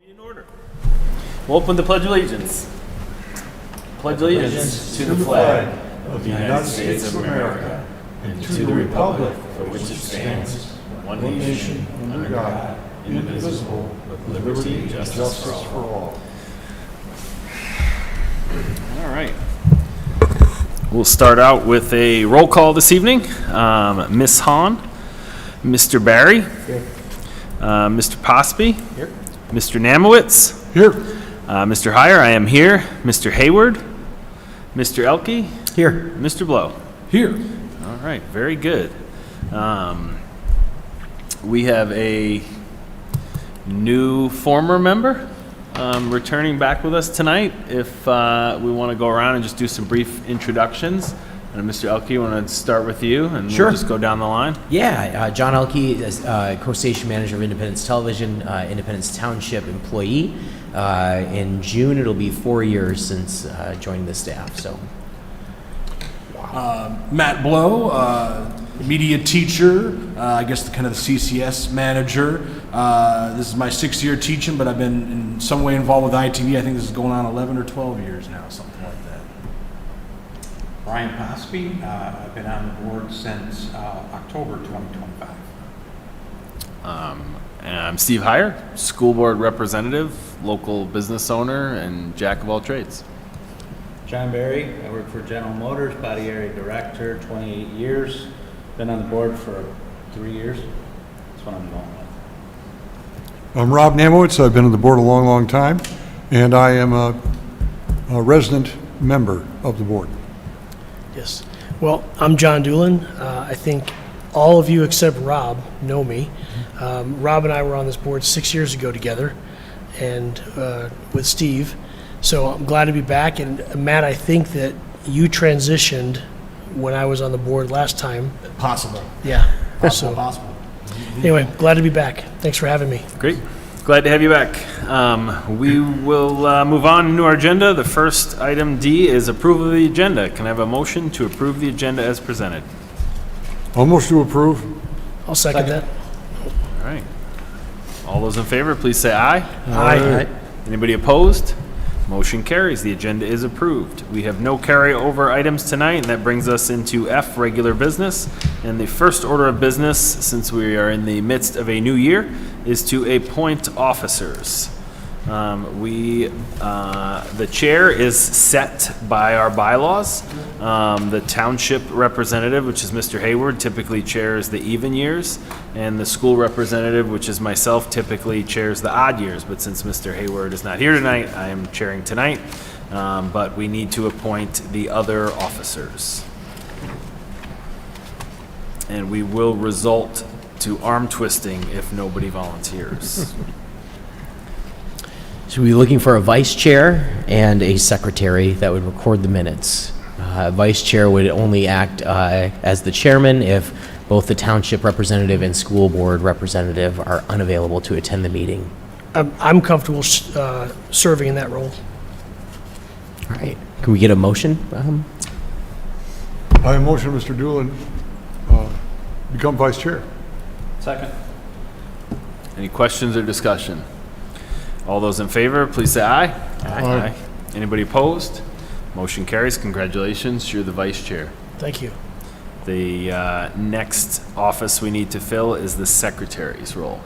In order. We'll open the Pledge of Allegiance. Pledge allegiance to the flag of the United States of America and to the republic for which it stands, one nation, under God, indivisible, with liberty and justice for all. All right. We'll start out with a roll call this evening. Ms. Hahn, Mr. Barry, Mr. Posby, Here. Mr. Namowitz, Here. Mr. Heyer, I am here. Mr. Hayward, Mr. Elke, Here. Mr. Blow. Here. All right, very good. We have a new former member returning back with us tonight. If we want to go around and just do some brief introductions. And Mr. Elke, you want to start with you and Sure. we'll just go down the line? Yeah, John Elke is co-station manager of Independence Television, Independence Township employee. In June, it'll be 4 years since joining the staff. So, Matt Blow, media teacher, I guess kind of the CCS manager. This is my 6th year teaching, but I've been in some way involved with ITV. I think this is going on 11 or 12 years now, something like that. Brian Posby, I've been on the board since October 2025. And I'm Steve Heyer, school board representative, local business owner, and jack of all trades. John Barry, I work for General Motors, body area director, 28 years. Been on the board for 3 years. That's what I'm going with. I'm Rob Namowitz. I've been on the board a long, long time, and I am a resident member of the board. Yes. Well, I'm John Doolin. I think all of you except Rob know me. Rob and I were on this board 6 years ago together, and with Steve. So I'm glad to be back. And Matt, I think that you transitioned when I was on the board last time. Possible. Yeah. Possible. Anyway, glad to be back. Thanks for having me. Great. Glad to have you back. We will move on to our agenda. The first item D is approval of the agenda. Can I have a motion to approve the agenda as presented? Almost to approve. I'll second that. All right. All those in favor, please say aye. Aye. Anybody opposed? Motion carries. The agenda is approved. We have no carryover items tonight, and that brings us into F, regular business. And the first order of business, since we are in the midst of a new year, is to appoint officers. The chair is set by our bylaws. The township representative, which is Mr. Hayward, typically chairs the even years, and the school representative, which is myself, typically chairs the odd years. But since Mr. Hayward is not here tonight, I am chairing tonight. But we need to appoint the other officers. And we will result to arm twisting if nobody volunteers. so we're looking for a vice chair and a secretary that would record the minutes. Vice chair would only act as the chairman if both the township representative and school board representative are unavailable to attend the meeting. I'm comfortable serving in that role. All right. Can we get a motion? I motion Mr. Doolin become vice chair. Second. Any questions or discussion? All those in favor, please say aye. Aye. Anybody opposed? Motion carries. Congratulations, you're the vice chair. Thank you. The next office we need to fill is the secretary's role.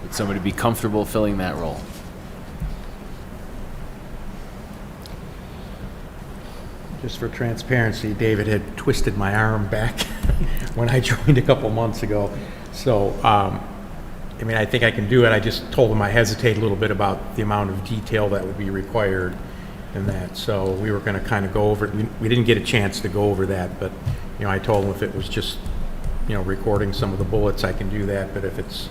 Would somebody be comfortable filling that role? Just for transparency, David had twisted my arm back when I joined a couple months ago. So, I think I can do it. I just told him I hesitate a little bit about the amount of detail that would be required in that. So we were going to kind of go over it. We didn't get a chance to go over that, but, I told him if it was just, recording some of the bullets, I can do that. But if it's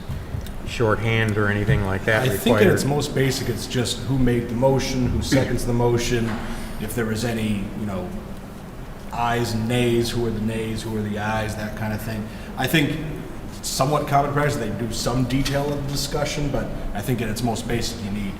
shorthand or anything like that I think at its most basic, it's just who made the motion, who seconds the motion, if there was any, ayes and nays, who are the nays, who are the ayes, that kind of thing. I think somewhat common practice, they do some detail of the discussion, but I think at its most basic, you need,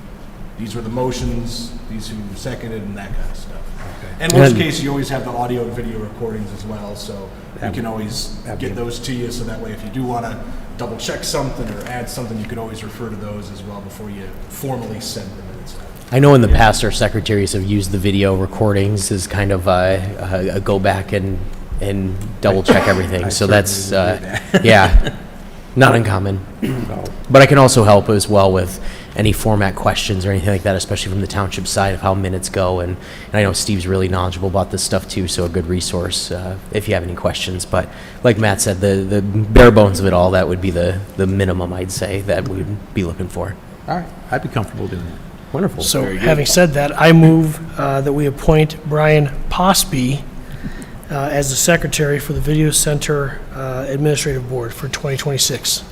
these were the motions, these who seconded, and that kind of stuff. Okay. And worst case, you always have the audio and video recordings as well, so you can always that'd be- get those to you, so that way if you do want to double check something or add something, you could always refer to those as well before you formally send the minutes out. I know in the past our secretaries have used the video recordings as kind of a go back and double check everything. So that's, certainly would do yeah, not uncommon. So, But I can also help as well with any format questions or anything like that, especially from the township side of how minutes go. And I know Steve's really knowledgeable about this stuff too, so a good resource if you have any questions. But like Matt said, the bare bones of it all, that would be the minimum, I'd say, that we'd be looking for. all right, I'd be comfortable doing that. Wonderful. So having said that, I move that we appoint Brian Posby as the secretary for the Video Center Administrative Board for 2026.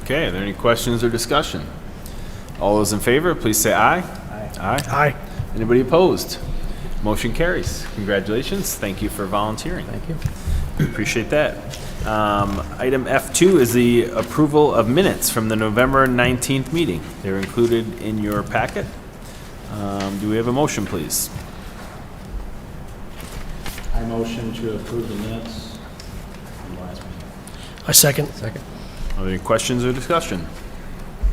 Okay, are there any questions or discussion? All those in favor, please say aye. Aye. Aye. Anybody opposed? Motion carries. Congratulations. Thank you for volunteering. Thank you. Appreciate that. Item F2 is the approval of minutes from the November 19th meeting. They're included in your packet. Do we have a motion, please? I motion to approve the minutes from the last meeting. I second. Second. Are there any questions or discussion?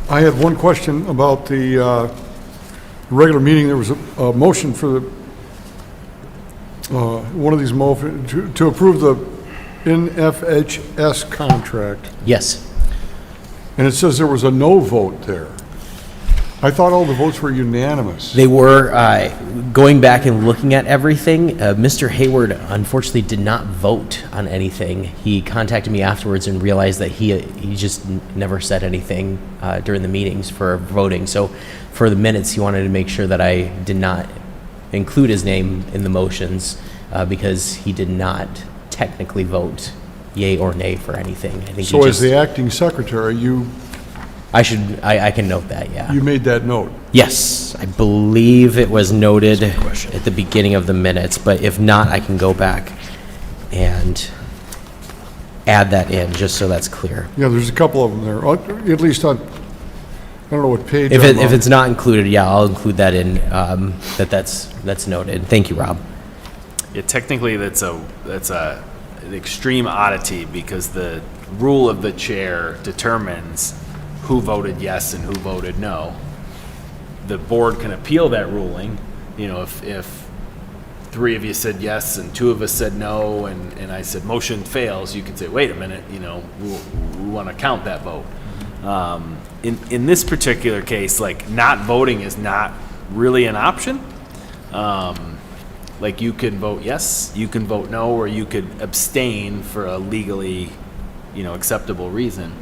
I had one question about the regular meeting. There was a motion for the, one of these to approve the NFHS contract, Yes. and it says there was a no vote there. I thought all the votes were unanimous. They were, going back and looking at everything, Mr. Hayward unfortunately did not vote on anything. He contacted me afterwards and realized that he just never said anything during the meetings for voting. So for the minutes, he wanted to make sure that I did not include his name in the motions because he did not technically vote yay or nay for anything. I think So he as just, the acting secretary, I can note that, yeah. you made that note. Yes, I believe it was noted at the beginning of the minutes, but if not, I can go back and add that in, just so that's clear. Yeah, there's a couple of them there, at least on, I don't know what page If I'm if on. it's not included, yeah, I'll include that in, that's noted. Thank you, Rob. Yeah, technically, that's an extreme oddity because the rule of the chair determines who voted yes and who voted no. The board can appeal that ruling. You know, if three of you said yes and two of us said no, and I said motion fails, you could say, wait a minute, you know, we want to count that vote. In this particular case, like, not voting is not really an option. Like, you can vote yes, you can vote no, or you could abstain for a legally, acceptable reason.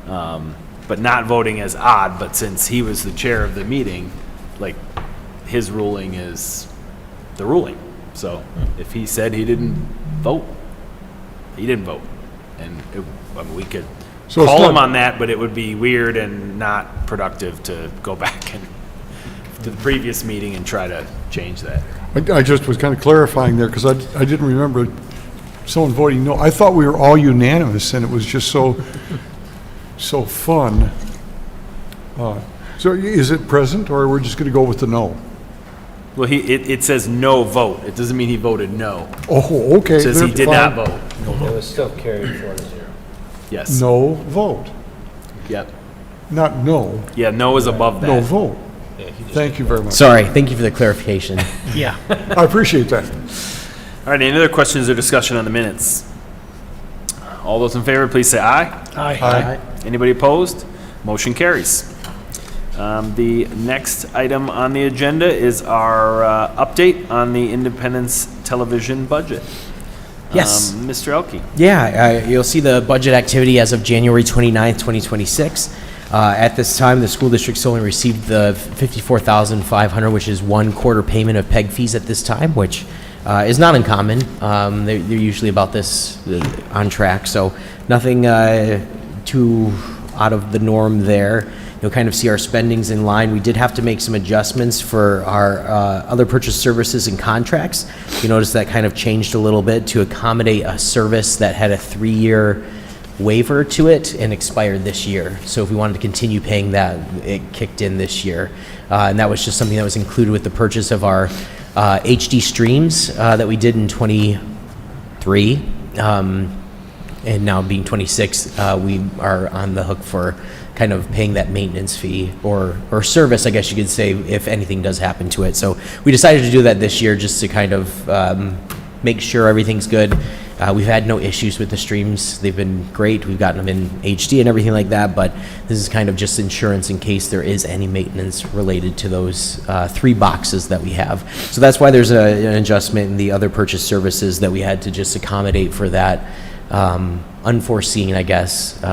But not voting is odd, but since he was the chair of the meeting, like, his ruling is the ruling. So if he said he didn't vote, he didn't vote. And we could So it's call not- him on that, but it would be weird and not productive to go back and to the previous meeting and try to change that. I just was kind of clarifying there, because I didn't remember someone voting no. I thought we were all unanimous, and it was just so fun. So is it present, or we're just going to go with the no? Well, it says no vote. It doesn't mean he voted no. Oh, okay. It says he then did fine. not vote. It was still carried 4-0. Yes. No vote, Yep. not no, Yeah, no is above that. no vote. Thank you very much. Sorry, thank you for the clarification. Yeah. I appreciate that. All right, any other questions or discussion on the minutes? All those in favor, please say aye. Aye. Anybody opposed? Motion carries. The next item on the agenda is our update on the Independence Television budget. Yes. Mr. Elke. Yeah, you'll see the budget activity as of January 29th, 2026. At this time, the school district's only received the $54,500, which is 1 quarter payment of PEG fees at this time, which is not uncommon. They're usually about this on track, so nothing too out of the norm there. You'll kind of see our spendings in line. We did have to make some adjustments for our other purchase services and contracts. You notice that kind of changed a little bit to accommodate a service that had a 3-year waiver to it and expired this year. So if we wanted to continue paying that, it kicked in this year. And that was just something that was included with the purchase of our HD streams that we did in 23. And now being 26, we are on the hook for kind of paying that maintenance fee or service, I guess you could say, if anything does happen to it. So we decided to do that this year just to kind of make sure everything's good. We've had no issues with the streams. They've been great. We've gotten them in HD and everything like that, but this is kind of just insurance in case there is any maintenance related to those 3 boxes that we have. So that's why there's an adjustment in the other purchase services that we had to just accommodate for that unforeseen, I guess,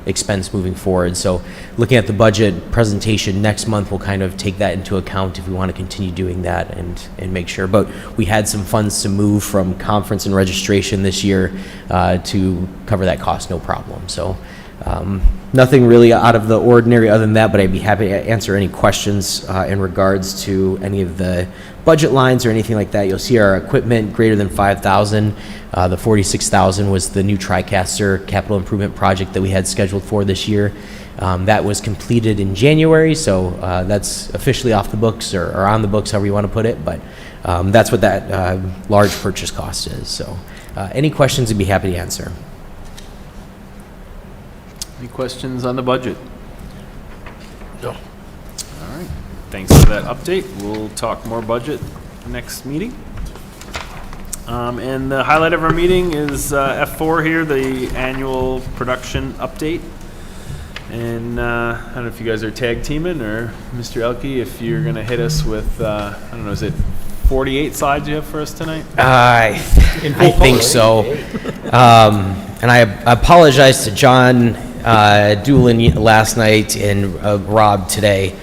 expense moving forward. So looking at the budget presentation next month, we'll kind of take that into account if we want to continue doing that and make sure. But we had some funds to move from conference and registration this year to cover that cost, no problem. So nothing really out of the ordinary other than that, but I'd be happy to answer any questions in regards to any of the budget lines or anything like that. You'll see our equipment greater than 5,000. The 46,000 was the new TriCaster capital improvement project that we had scheduled for this year. That was completed in January, so that's officially off the books or on the books, however you want to put it. But that's what that large purchase cost is. So any questions, I'd be happy to answer. Any questions on the budget? No. All right. Thanks for that update. We'll talk more budget next meeting. And the highlight of our meeting is F4 here, the annual production update. And I don't know if you guys are tag teaming or Mr. Elke, if you're going to hit us with, I don't know, is it 48 slides you have for us tonight? I think so. And I apologize to John Doolin last night and Rob today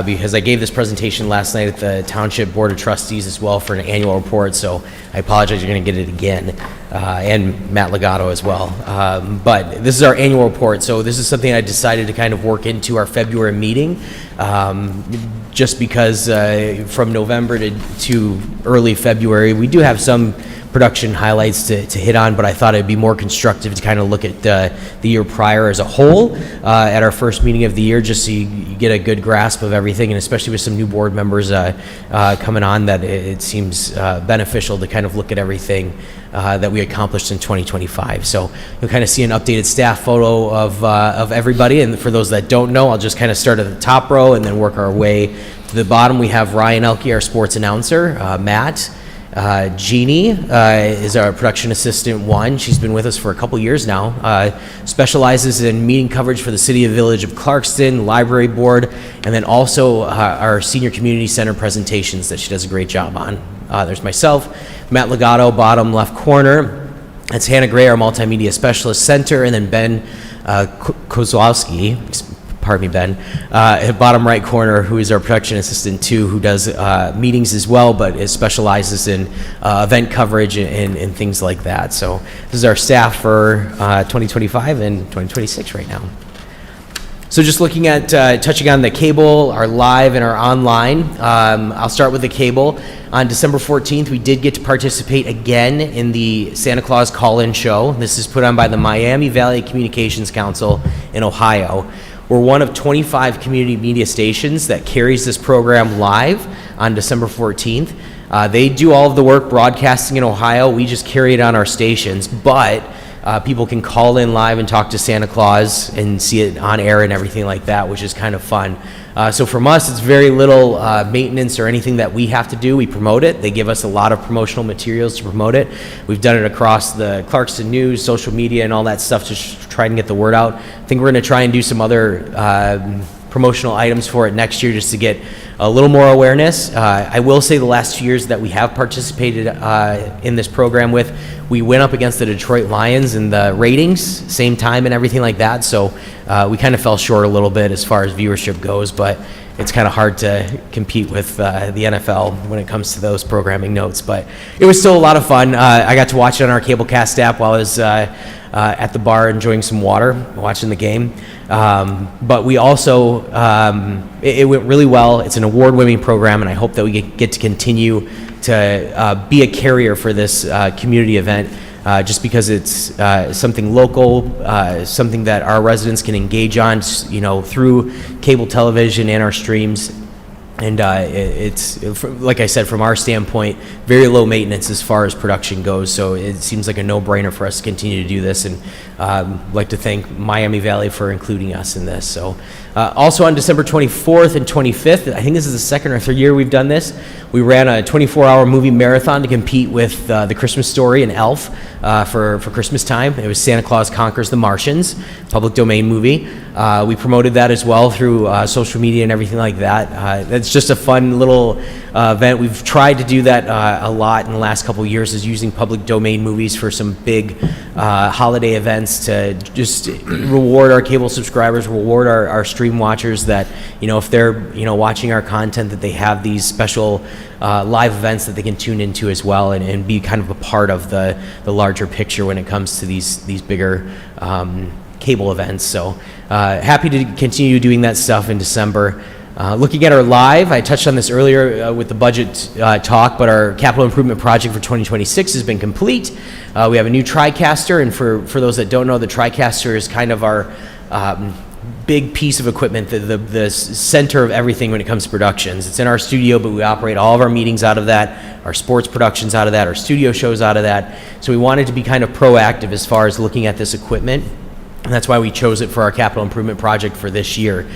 because I gave this presentation last night at the Township Board of Trustees as well for an annual report, so I apologize, you're going to get it again, and Matt Legato as well. But this is our annual report, so this is something I decided to kind of work into our February meeting, just because from November to early February, we do have some production highlights to hit on, but I thought it'd be more constructive to kind of look at the year prior as a whole at our first meeting of the year, just so you get a good grasp of everything, and especially with some new board members coming on, that it seems beneficial to kind of look at everything that we accomplished in 2025. So you'll kind of see an updated staff photo of everybody, and for those that don't know, I'll just kind of start at the top row and then work our way to the bottom. We have Ryan Elke, our sports announcer, Matt. Jeannie is our production assistant 1. She's been with us for a couple years now. Specializes in meeting coverage for the City and Village of Clarkston, Library Board, and then also our Senior Community Center presentations that she does a great job on. There's myself, Matt Legato, bottom left corner. That's Hannah Gray, our Multimedia Specialist Center, and then Ben Kozlowski, pardon me, Ben, bottom right corner, who is our production assistant 2, who does meetings as well, but specializes in event coverage and things like that. So this is our staff for 2025 and 2026 right now. So just looking at, touching on the cable, our live and our online, I'll start with the cable. On December 14th, we did get to participate again in the Santa Claus Call-In Show. This is put on by the Miami Valley Communications Council in Ohio. We're one of 25 community media stations that carries this program live on December 14th. They do all of the work broadcasting in Ohio. We just carry it on our stations, but people can call in live and talk to Santa Claus and see it on air and everything like that, which is kind of fun. So from us, it's very little maintenance or anything that we have to do. We promote it. They give us a lot of promotional materials to promote it. We've done it across the Clarkston News, social media, and all that stuff to try and get the word out. I think we're going to try and do some other promotional items for it next year just to get a little more awareness. I will say the last 2 years that we have participated in this program with, we went up against the Detroit Lions in the ratings, same time and everything like that, so we kind of fell short a little bit as far as viewership goes, but it's kind of hard to compete with the NFL when it comes to those programming notes, but it was still a lot of fun. I got to watch it on our Cablecast app while I was at the bar enjoying some water, watching the game. But we also, it went really well. It's an award-winning program, and I hope that we get to continue to be a carrier for this community event just because it's something local, something that our residents can engage on, through cable television and our streams. And like I said, from our standpoint, very low maintenance as far as production goes. So it seems like a no-brainer for us to continue to do this. And I'd like to thank Miami Valley for including us in this. So also on December 24th and 25th, I think this is the second or third year we've done this, we ran a 24-hour movie marathon to compete with The Christmas Story and Elf for Christmas time. It was Santa Claus Conquers the Martians, public domain movie. We promoted that as well through social media and everything like that. It's just a fun little event. We've tried to do that a lot in the last couple of years, is using public domain movies for some big holiday events to just reward our cable subscribers, reward our stream watchers that, if they're, watching our content, that they have these special live events that they can tune into as well and be kind of a part of the larger picture when it comes to these bigger cable events. So happy to continue doing that stuff in December. Looking at our live, I touched on this earlier with the budget talk, but our capital improvement project for 2026 has been complete. We have a new TriCaster, and for those that don't know, the TriCaster is kind of our big piece of equipment, the center of everything when it comes to productions. It's in our studio, but we operate all of our meetings out of that, our sports productions out of that, our studio shows out of that. So we wanted to be kind of proactive as far as looking at this equipment, and that's why we chose it for our capital improvement project for this year.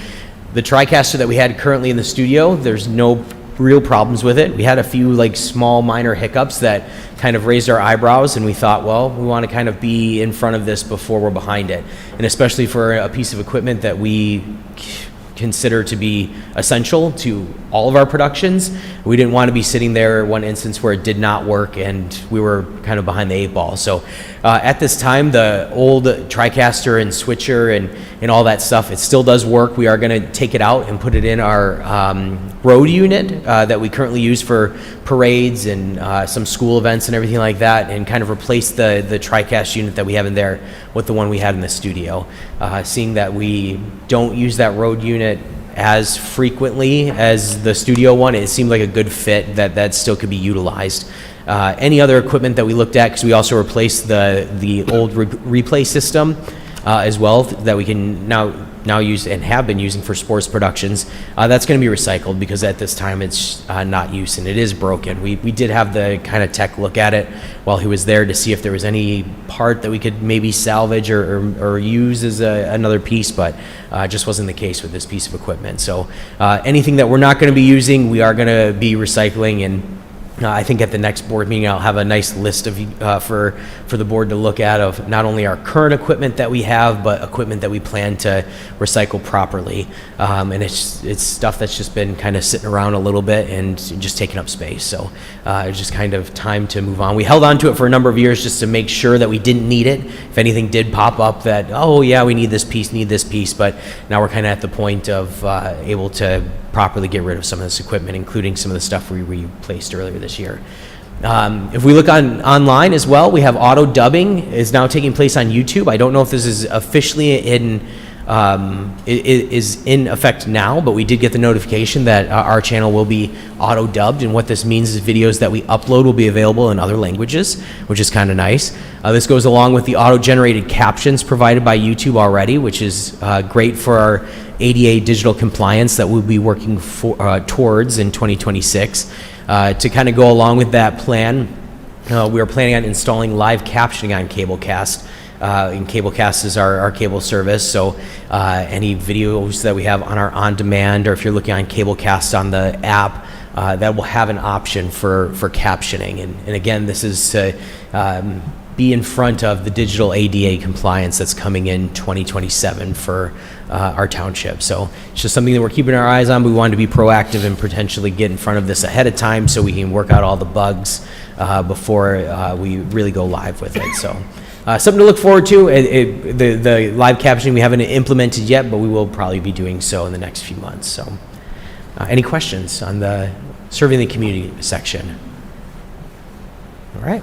The TriCaster that we had currently in the studio, there's no real problems with it. We had a few small minor hiccups that kind of raised our eyebrows, and we thought, well, we want to kind of be in front of this before we're behind it. And especially for a piece of equipment that we consider to be essential to all of our productions, we didn't want to be sitting there one instance where it did not work and we were kind of behind the eight ball. So at this time, the old TriCaster and switcher and all that stuff, it still does work. We are going to take it out and put it in our road unit that we currently use for parades and some school events and everything like that, and kind of replace the TriCast unit that we have in there with the one we had in the studio. Seeing that we don't use that road unit as frequently as the studio one, it seemed like a good fit that still could be utilized. Any other equipment that we looked at, because we also replaced the old replay system as well, that we can now use and have been using for sports productions, that's going to be recycled because at this time it's not used and it is broken. We did have the kind of tech look at it while he was there to see if there was any part that we could maybe salvage or use as another piece, but just wasn't the case with this piece of equipment. So anything that we're not going to be using, we are going to be recycling, and I think at the next board meeting, I'll have a nice list of for the board to look at of not only our current equipment that we have, but equipment that we plan to recycle properly. And it's stuff that's just been kind of sitting around a little bit and just taking up space. So it's just kind of time to move on. We held on to it for a number of years just to make sure that we didn't need it. If anything did pop up that, oh yeah, we need this piece, but now we're kind of at the point of able to properly get rid of some of this equipment, including some of the stuff we replaced earlier this year. If we look online as well, we have auto dubbing is now taking place on YouTube. I don't know if this is officially is in effect now, but we did get the notification that our channel will be auto dubbed, and what this means is videos that we upload will be available in other languages, which is kind of nice. This goes along with the auto-generated captions provided by YouTube already, which is great for our ADA digital compliance that we'll be working towards in 2026. To kind of go along with that plan, we are planning on installing live captioning on Cablecast. And Cablecast is our cable service, so any videos that we have on our on-demand, or if you're looking on Cablecast on the app, that will have an option for captioning. And again, this is to be in front of the digital ADA compliance that's coming in 2027 for our township. So it's just something that we're keeping our eyes on. We wanted to be proactive and potentially get in front of this ahead of time so we can work out all the bugs before we really go live with it. So something to look forward to. The live captioning we haven't implemented yet, but we will probably be doing so in the next few months. So any questions on the serving the community section? All right.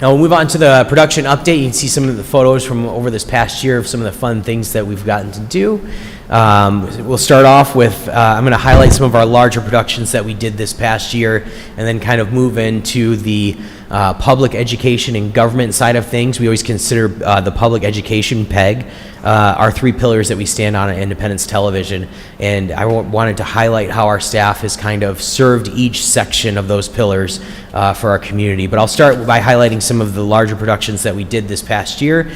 Now we'll move on to the production update. You can see some of the photos from over this past year of some of the fun things that we've gotten to do. We'll start off with, I'm going to highlight some of our larger productions that we did this past year, and then kind of move into the public education and government side of things. We always consider the public education PEG our three pillars that we stand on at Independence Television, and I wanted to highlight how our staff has kind of served each section of those pillars for our community. But I'll start by highlighting some of the larger productions that we did this past year.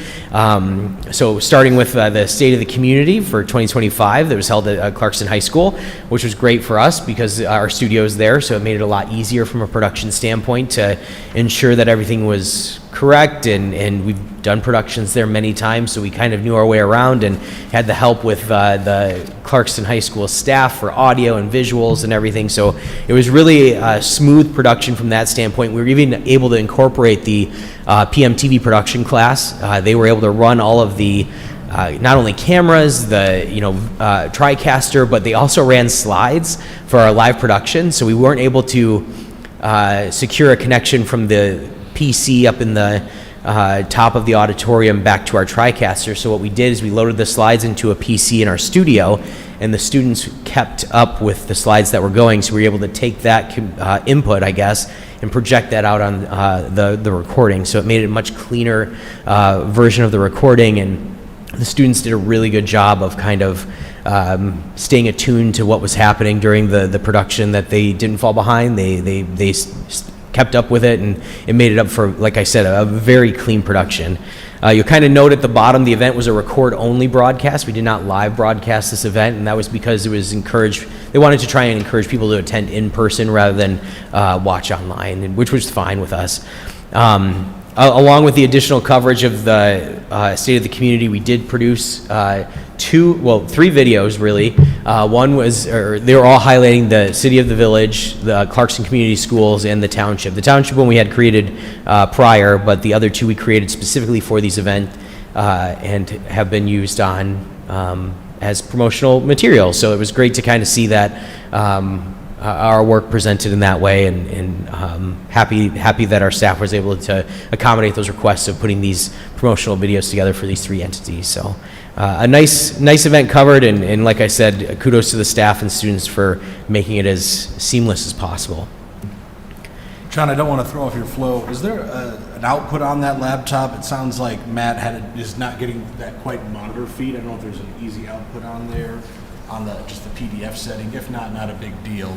So starting with the State of the Community for 2025 that was held at Clarkston High School, which was great for us because our studio is there, so it made it a lot easier from a production standpoint to ensure that everything was correct, and we've done productions there many times, so we kind of knew our way around and had the help with the Clarkston High School staff for audio and visuals and everything, so it was really a smooth production from that standpoint. We were even able to incorporate the PMTV production class. They were able to run all of the not only cameras, the TriCaster, but they also ran slides for our live production, so we weren't able to secure a connection from the PC up in the top of the auditorium back to our TriCaster. So what we did is we loaded the slides into a PC in our studio, and the students kept up with the slides that were going. So we were able to take that input, I guess, and project that out on the recording. So it made it a much cleaner version of the recording, and the students did a really good job of kind of staying attuned to what was happening during the production, that they didn't fall behind. They kept up with it, and it made it up for, like I said, a very clean production. You'll kind of note at the bottom, the event was a record-only broadcast. We did not live broadcast this event, and that was because it was encouraged. They wanted to try and encourage people to attend in person rather than watch online, which was fine with us. Along with the additional coverage of the State of the Community, we did produce three videos really. One was, they were all highlighting the city of the village, the Clarkston Community Schools, and the township. The township one we had created prior, but the other two we created specifically for these events and have been used on as promotional material. So it was great to kind of see that our work presented in that way, and happy that our staff was able to accommodate those requests of putting these promotional videos together for these three entities. So a nice event covered, and like I said, kudos to the staff and students for making it as seamless as possible. John, I don't want to throw off your flow. Is there an output on that laptop? It sounds like Matt is not getting that quite monitor feed. I don't know if there's an easy output on there, on just the PDF setting. If not a big deal.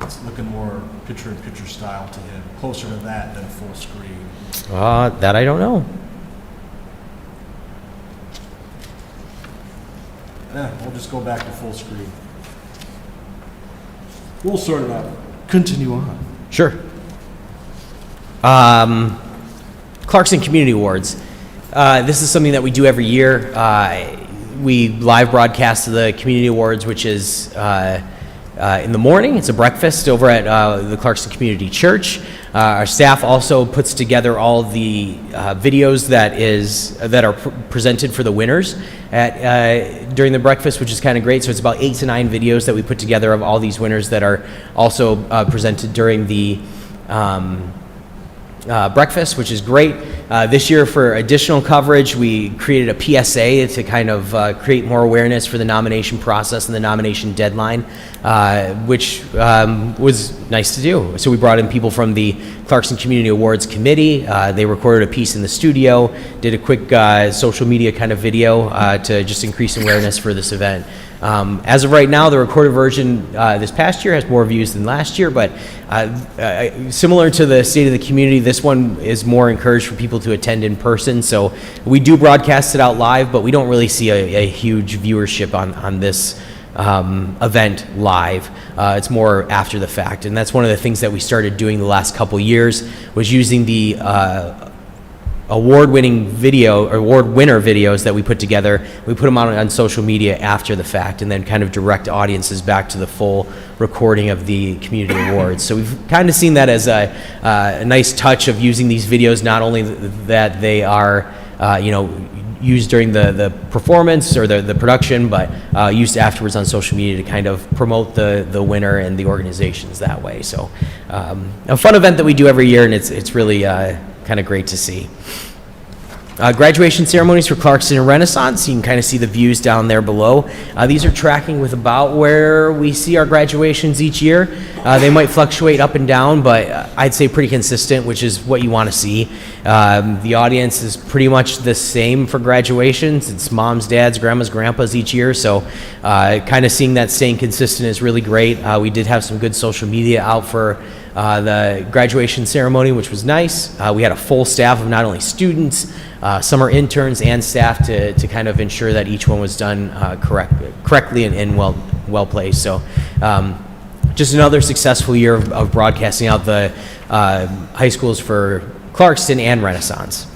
It's looking more picture-in-picture style to him, closer to that than full screen. That I don't know. We'll just go back to full screen. We'll sort it out. Continue on. Sure. Clarkston Community Awards. This is something that we do every year. We live broadcast the Community Awards, which is in the morning. It's a breakfast over at the Clarkston Community Church. Our staff also puts together all the videos that are presented for the winners during the breakfast, which is kind of great. So it's about 8 to 9 videos that we put together of all these winners that are also presented during the breakfast, which is great. This year, for additional coverage, we created a PSA to kind of create more awareness for the nomination process and the nomination deadline, which was nice to do. So we brought in people from the Clarkston Community Awards Committee. They recorded a piece in the studio, did a quick social media kind of video to just increase awareness for this event. As of right now, the recorded version this past year has more views than last year, but similar to the State of the Community, this one is more encouraged for people to attend in person. So we do broadcast it out live, but we don't really see a huge viewership on this event live. It's more after the fact, and that's one of the things that we started doing the last couple years, was using the award winner videos that we put together. We put them out on social media after the fact, and then kind of direct audiences back to the full recording of the community awards. So we've kind of seen that as a nice touch of using these videos, not only that they are used during the performance or the production, but used afterwards on social media to kind of promote the winner and the organizations that way. So a fun event that we do every year, and it's really kind of great to see. Graduation ceremonies for Clarkston and Renaissance. You can kind of see the views down there below. These are tracking with about where we see our graduations each year. They might fluctuate up and down, but I'd say pretty consistent, which is what you want to see. The audience is pretty much the same for graduations. It's moms, dads, grandmas, grandpas each year, so kind of seeing that staying consistent is really great. We did have some good social media out for the graduation ceremony, which was nice. We had a full staff of not only students, summer interns, and staff to kind of ensure that each one was done correctly and well placed. So just another successful year of broadcasting out the high schools for Clarkston and Renaissance.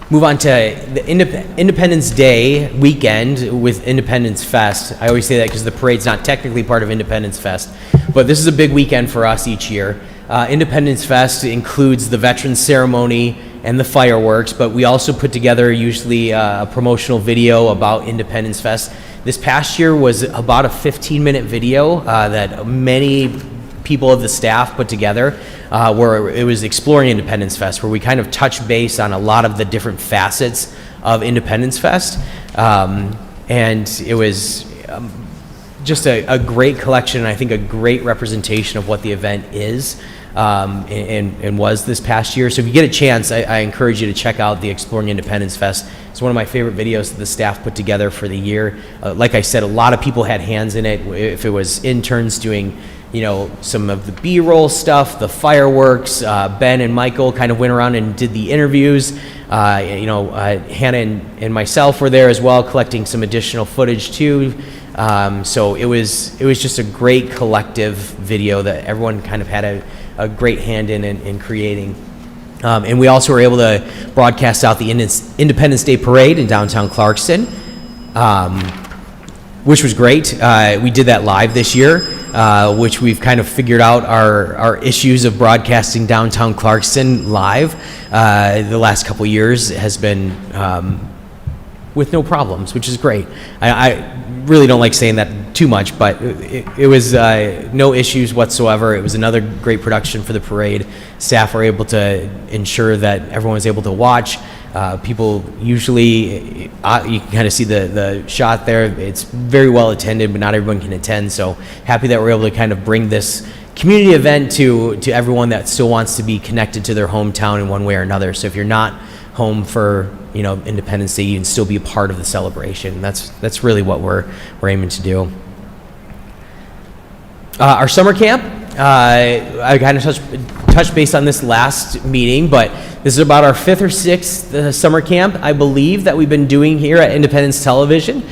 Move on to the Independence Day weekend with Independence Fest. I always say that because the parade's not technically part of Independence Fest, but this is a big weekend for us each year. Independence Fest includes the Veterans Ceremony and the fireworks, but we also put together usually a promotional video about Independence Fest. This past year was about a 15-minute video that many people of the staff put together, where it was exploring Independence Fest, where we kind of touched base on a lot of the different facets of Independence Fest, and it was just a great collection, and I think a great representation of what the event is and was this past year. So if you get a chance, I encourage you to check out the Exploring Independence Fest. It's one of my favorite videos that the staff put together for the year. Like I said, a lot of people had hands in it. If it was interns doing some of the B-roll stuff, the fireworks, Ben and Michael kind of went around and did the interviews. Hannah and myself were there as well, collecting some additional footage too. So it was just a great collective video that everyone kind of had a great hand in creating. And we also were able to broadcast out the Independence Day Parade in downtown Clarkston, which was great. We did that live this year, which we've kind of figured out our issues of broadcasting downtown Clarkston live. The last couple years has been with no problems, which is great. I really don't like saying that too much, but it was no issues whatsoever. It was another great production for the parade. Staff were able to ensure that everyone was able to watch. People usually, you can kind of see the shot there. It's very well attended, but not everyone can attend. So happy that we're able to kind of bring this community event to everyone that still wants to be connected to their hometown in one way or another. So if you're not home for Independence Day, you can still be a part of the celebration. That's really what we're aiming to do. Our summer camp, I kind of touched base on this last meeting, but this is about our 5th or 6th summer camp, I believe, that we've been doing here at Independence Television.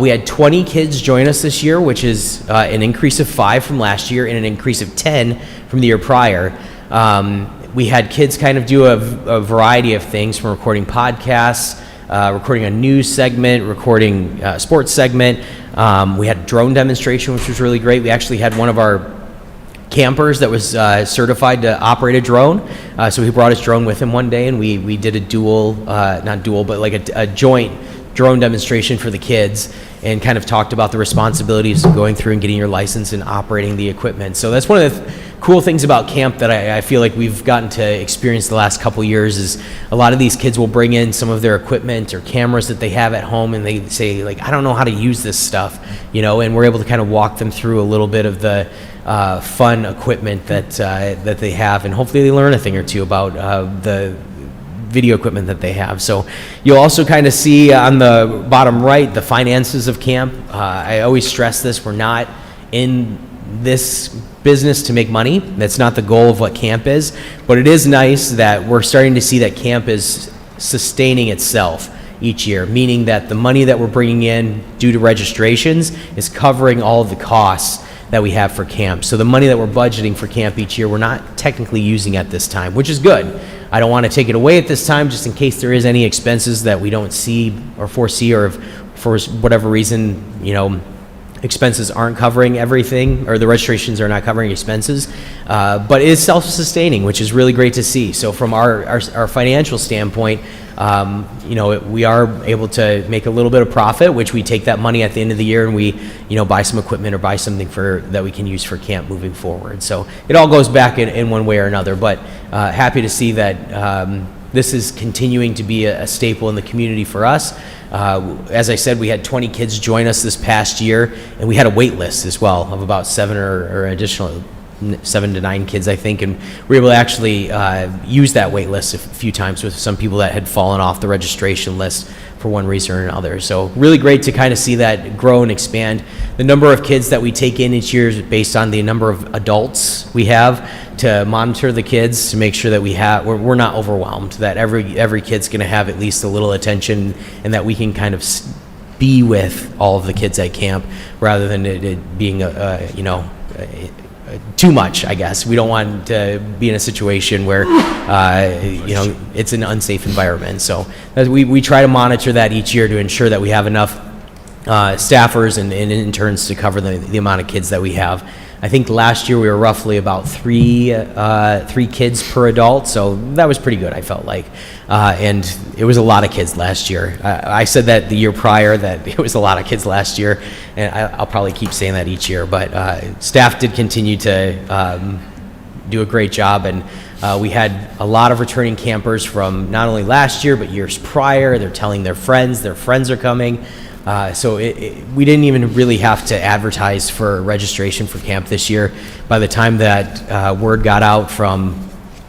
We had 20 kids join us this year, which is an increase of 5 from last year and an increase of 10 from the year prior. We had kids kind of do a variety of things, from recording podcasts, recording a news segment, recording a sports segment. We had a drone demonstration, which was really great. We actually had one of our campers that was certified to operate a drone. So he brought his drone with him one day, and we did a a joint drone demonstration for the kids, and kind of talked about the responsibilities of going through and getting your license and operating the equipment. So that's one of the cool things about camp that I feel like we've gotten to experience the last couple years, is a lot of these kids will bring in some of their equipment or cameras that they have at home, and they say, like, I don't know how to use this stuff, and we're able to kind of walk them through a little bit of the fun equipment that they have, and hopefully they learn a thing or two about the video equipment that they have. So you'll also kind of see on the bottom right the finances of camp. I always stress this: we're not in this business to make money. That's not the goal of what camp is, but it is nice that we're starting to see that camp is sustaining itself each year, meaning that the money that we're bringing in due to registrations is covering all of the costs that we have for camp. So the money that we're budgeting for camp each year, we're not technically using at this time, which is good. I don't want to take it away at this time, just in case there is any expenses that we don't see or foresee, or if for whatever reason, expenses aren't covering everything, or the registrations are not covering expenses, but it is self-sustaining, which is really great to see. So from our financial standpoint, we are able to make a little bit of profit, which we take that money at the end of the year and we, buy some equipment or buy something that we can use for camp moving forward. So it all goes back in one way or another, but happy to see that this is continuing to be a staple in the community for us. As I said, we had 20 kids join us this past year, and we had a wait list as well of about 7 or additional 7 to 9 kids, I think, and we were able to actually use that wait list a few times with some people that had fallen off the registration list for one reason or another. So really great to kind of see that grow and expand. The number of kids that we take in each year is based on the number of adults we have to monitor the kids, to make sure that we're not overwhelmed, that every kid's going to have at least a little attention, and that we can kind of be with all of the kids at camp rather than it being too much, I guess. We don't want to be in a situation where, it's an unsafe environment. So we try to monitor that each year to ensure that we have enough staffers and interns to cover the amount of kids that we have. I think last year we were roughly about three kids per adult, so that was pretty good, I felt like. And it was a lot of kids last year. I said that the year prior, that it was a lot of kids last year, and I'll probably keep saying that each year. But staff did continue to do a great job, and we had a lot of returning campers from not only last year, but years prior. They're telling their friends are coming. So we didn't even really have to advertise for registration for camp this year. By the time that word got out from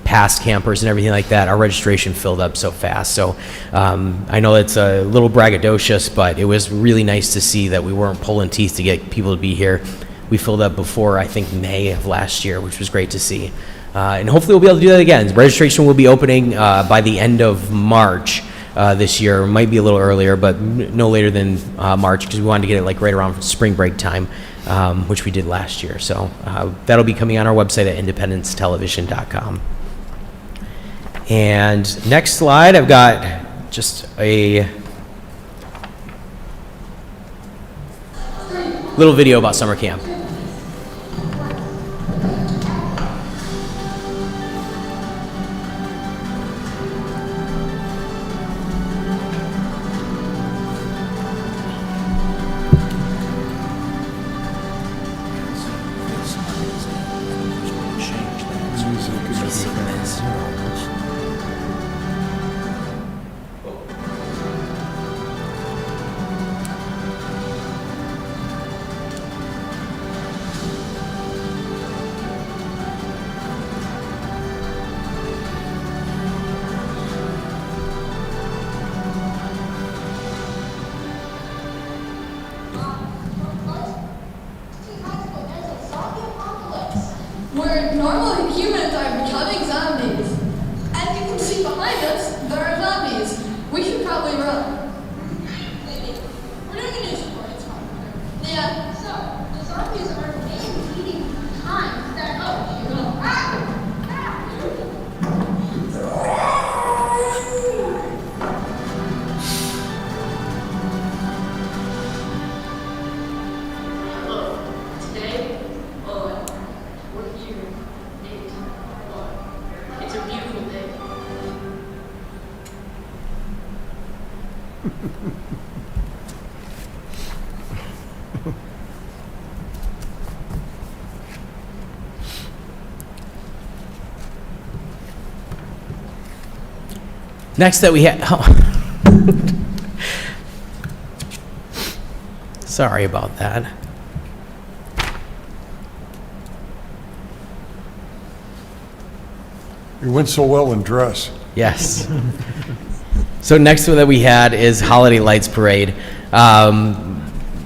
past campers and everything like that, our registration filled up so fast. So I know it's a little braggadocious, but it was really nice to see that we weren't pulling teeth to get people to be here. We filled up before, I think, May of last year, which was great to see. And hopefully we'll be able to do that again. Registration will be opening by the end of March. This year, might be a little earlier, but no later than March, because we wanted to get it right around spring break time, which we did last year. So that'll be coming on our website at independencetelevision.com. And next slide, I've got just a little video about summer camp. Where normally humans are becoming zombies. As you can see behind us, there are zombies. We should probably run. We're doing a news report, it's fine. Yeah. So, the zombies are man-eating kinds that, Today, we're here. It's a beautiful day. Next that we have, sorry about that. You went so well in dress. Yes. So next one that we had is Holiday Lights Parade.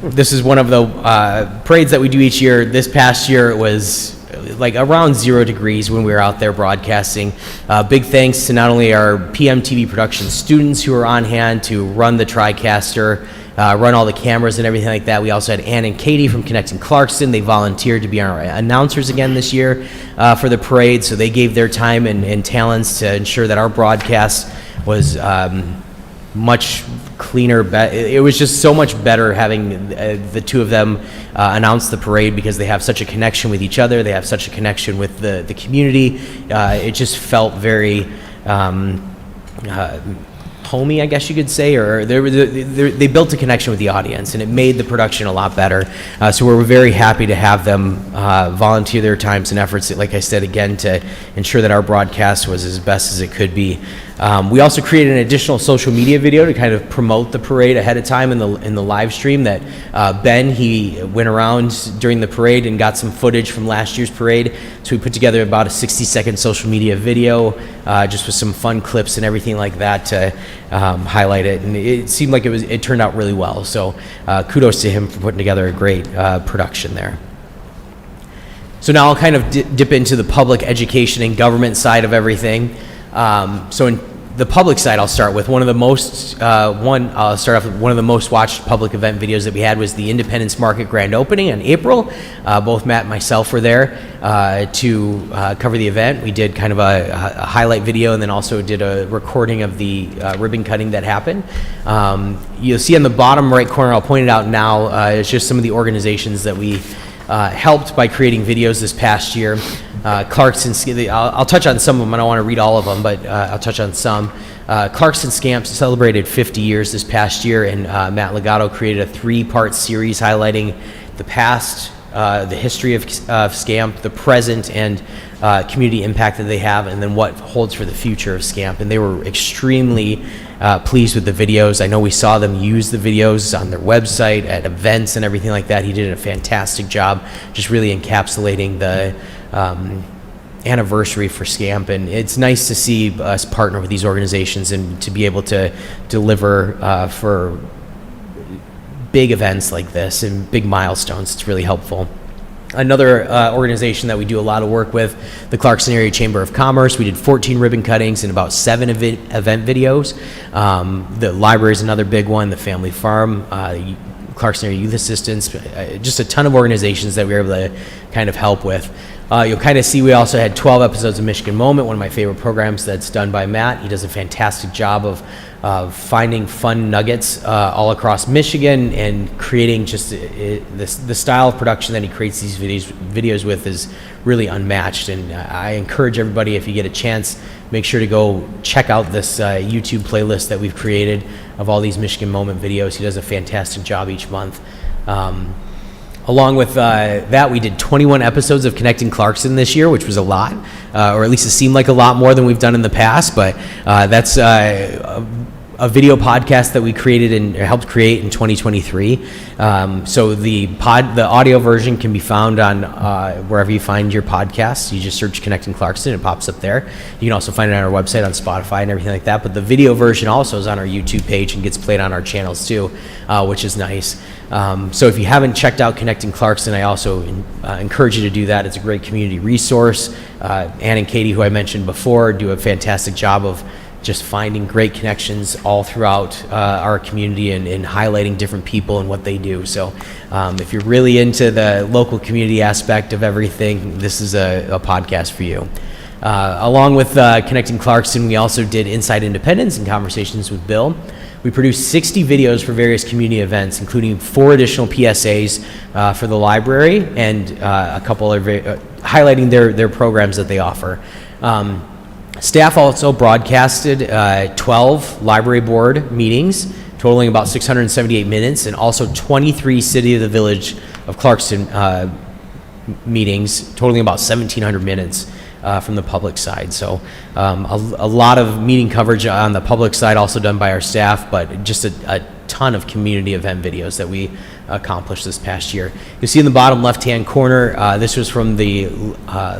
This is one of the parades that we do each year. This past year it was like around 0 degrees when we were out there broadcasting. Big thanks to not only our PMTV production students who are on hand to run the TriCaster, run all the cameras and everything like that. We also had Ann and Katie from Connecting Clarkston. They volunteered to be our announcers again this year for the parade, so they gave their time and talents to ensure that our broadcast was much cleaner. It was just so much better having the two of them announce the parade, because they have such a connection with each other. They have such a connection with the community. It just felt very homey, I guess you could say, or they built a connection with the audience, and it made the production a lot better. So we're very happy to have them volunteer their times and efforts, like I said, again, to ensure that our broadcast was as best as it could be. We also created an additional social media video to kind of promote the parade ahead of time in the live stream. That Ben, he went around during the parade and got some footage from last year's parade. So we put together about a 60-second social media video, just with some fun clips and everything like that to highlight it. And it seemed like it turned out really well. So kudos to him for putting together a great production there. So now I'll kind of dip into the public education and government side of everything. So in the public side, I'll start with one of the most watched public event videos that we had was the Independence Market grand opening in April. Both Matt and myself were there to cover the event. We did kind of a highlight video, and then also did a recording of the ribbon cutting that happened. You'll see on the bottom right corner, I'll point it out now, it's just some of the organizations that we helped by creating videos this past year. Clarkston, I'll touch on some of them. I don't want to read all of them, but I'll touch on some. Clarkston Scamps celebrated 50 years this past year, and Matt Legato created a 3-part series highlighting the past, the history of Scamp, the present, and community impact that they have, and then what holds for the future of Scamp. And they were extremely pleased with the videos. I know we saw them use the videos on their website, at events and everything like that. He did a fantastic job just really encapsulating the anniversary for Scamp, and it's nice to see us partner with these organizations and to be able to deliver for big events like this and big milestones. It's really helpful. Another organization that we do a lot of work with, the Clarkston Area Chamber of Commerce. We did 14 ribbon cuttings and about 7 event videos. The library is another big one, the Family Farm, Clarkston Area Youth Assistance, just a ton of organizations that we were able to kind of help with. You'll kind of see we also had 12 episodes of Michigan Moment, one of my favorite programs that's done by Matt. He does a fantastic job of finding fun nuggets all across Michigan and creating just the style of production that he creates these videos with is really unmatched. And I encourage everybody, if you get a chance, make sure to go check out this YouTube playlist that we've created of all these Michigan Moment videos. He does a fantastic job each month. Along with that, we did 21 episodes of Connecting Clarkston this year, which was a lot, or at least it seemed like a lot more than we've done in the past, but that's a video podcast that we created and helped create in 2023. So the audio version can be found on wherever you find your podcasts. You just search Connecting Clarkston, it pops up there. You can also find it on our website, on Spotify and everything like that, but the video version also is on our YouTube page and gets played on our channels too, which is nice. So if you haven't checked out Connecting Clarkston, I also encourage you to do that. It's a great community resource. Ann and Katie, who I mentioned before, do a fantastic job of just finding great connections all throughout our community and highlighting different people and what they do. So if you're really into the local community aspect of everything, this is a podcast for you. Along with Connecting Clarkston, we also did Inside Independence and Conversations with Bill. We produced 60 videos for various community events, including 4 additional PSAs for the library and a couple of highlighting their programs that they offer. Staff also broadcasted 12 library board meetings, totaling about 678 minutes, and also 23 City of the Village of Clarkston meetings, totaling about 1,700 minutes from the public side. So a lot of meeting coverage on the public side also done by our staff, but just a ton of community event videos that we accomplished this past year. You'll see in the bottom left-hand corner, this was from the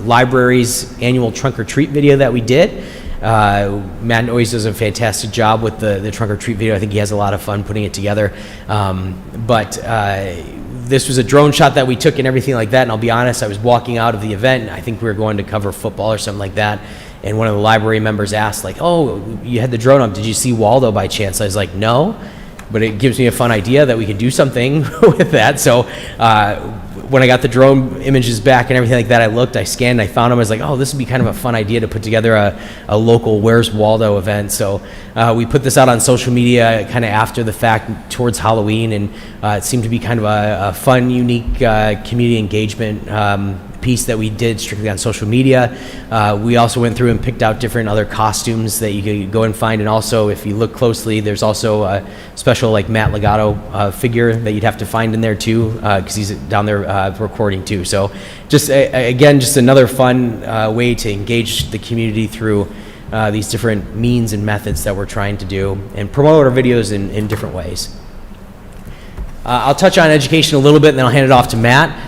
library's annual trunk or treat video that we did. Matt always does a fantastic job with the trunk or treat video. I think he has a lot of fun putting it together. This was a drone shot that we took and everything like that, and I'll be honest, I was walking out of the event, and I think we were going to cover football or something like that, and one of the library members asked, like, "Oh, you had the drone up, did you see Waldo by chance?" I was like, "No," but it gives me a fun idea that we could do something with that. So when I got the drone images back and everything like that, I scanned, I found them. I was like, oh, this would be kind of a fun idea to put together a local Where's Waldo event. So we put this out on social media kind of after the fact towards Halloween, and it seemed to be kind of a fun, unique community engagement piece that we did strictly on social media. We also went through and picked out different other costumes that you could go and find, and also if you look closely, there's also a special like Matt Legato figure that you'd have to find in there too, because he's down there recording too. So just again, just another fun way to engage the community through these different means and methods that we're trying to do and promote our videos in different ways. I'll touch on education a little bit and then I'll hand it off to Matt.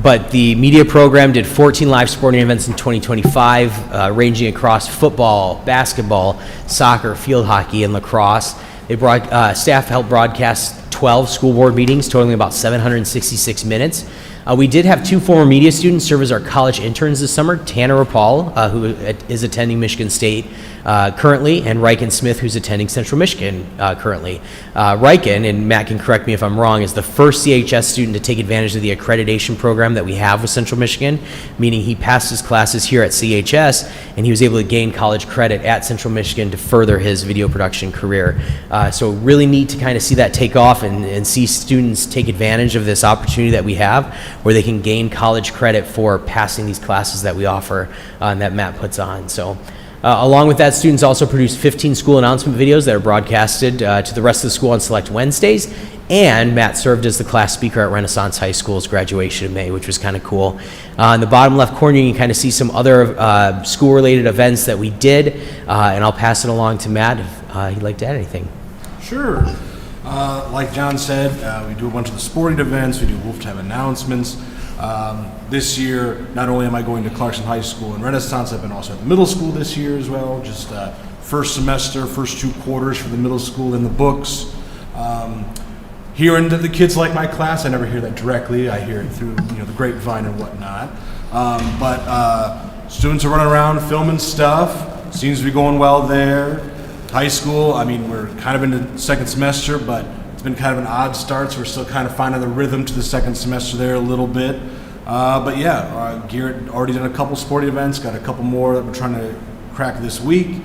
But the media program did 14 live sporting events in 2025, ranging across football, basketball, soccer, field hockey, and lacrosse. Staff helped broadcast 12 school board meetings, totaling about 766 minutes. We did have 2 former media students serve as our college interns this summer, Tanner Rapal, who is attending Michigan State currently, and Riken Smith, who's attending Central Michigan currently. Riken, and Matt can correct me if I'm wrong, is the first CHS student to take advantage of the accreditation program that we have with Central Michigan, meaning he passed his classes here at CHS, and he was able to gain college credit at Central Michigan to further his video production career. So really neat to kind of see that take off and see students take advantage of this opportunity that we have, where they can gain college credit for passing these classes that we offer and that Matt puts on. So along with that, students also produced 15 school announcement videos that are broadcasted to the rest of the school on select Wednesdays, and Matt served as the class speaker at Renaissance High School's graduation in May, which was kind of cool. In the bottom left corner, you can kind of see some other school-related events that we did, and I'll pass it along to Matt if he'd like to add anything. Sure. Like John said, we do a bunch of the sporting events, we do Wolf Time announcements. This year, not only am I going to Clarkston High School and Renaissance, I've been also at the middle school this year as well. Just first semester, first 2 quarters for the middle school in the books. Hearing that the kids like my class, I never hear that directly. I hear it through the grapevine and whatnot. But students are running around filming stuff. Seems to be going well there. High school, I mean, we're kind of in the second semester, but it's been kind of an odd start, so we're still kind of finding the rhythm to the second semester there a little bit. But yeah, Garrett already done a couple sporting events, got a couple more that we're trying to crack this week.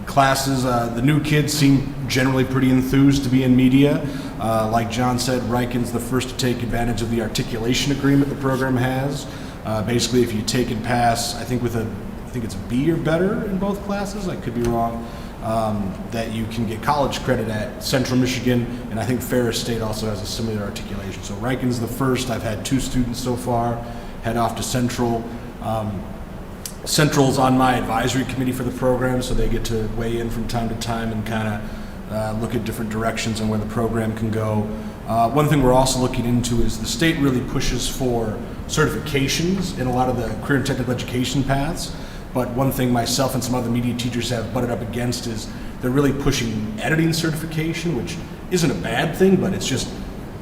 Classes, the new kids seem generally pretty enthused to be in media. Like John said, Riken's the first to take advantage of the articulation agreement the program has. Basically, if you take and pass, I think it's a B or better in both classes, I could be wrong, that you can get college credit at Central Michigan, and I think Ferris State also has a similar articulation. So Riken's the first. I've had 2 students so far head off to Central. Central's on my advisory committee for the program, so they get to weigh in from time to time and kind of look at different directions and where the program can go. One thing we're also looking into is the state really pushes for certifications in a lot of the career and technical education paths. But one thing myself and some other media teachers have butted up against is they're really pushing editing certification, which isn't a bad thing, but it's just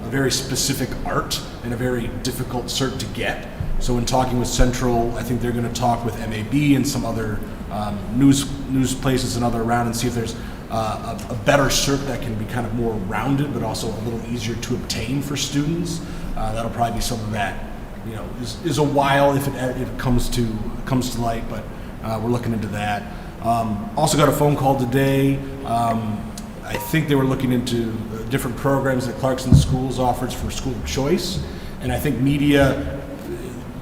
a very specific art and a very difficult cert to get. So in talking with Central, I think they're going to talk with MAB and some other news places and other around and see if there's a better cert that can be kind of more rounded, but also a little easier to obtain for students. That'll probably be something that is a while if it comes to light, but we're looking into that. Also got a phone call today. I think they were looking into different programs that Clarkston Schools offers for school of choice, and I think media.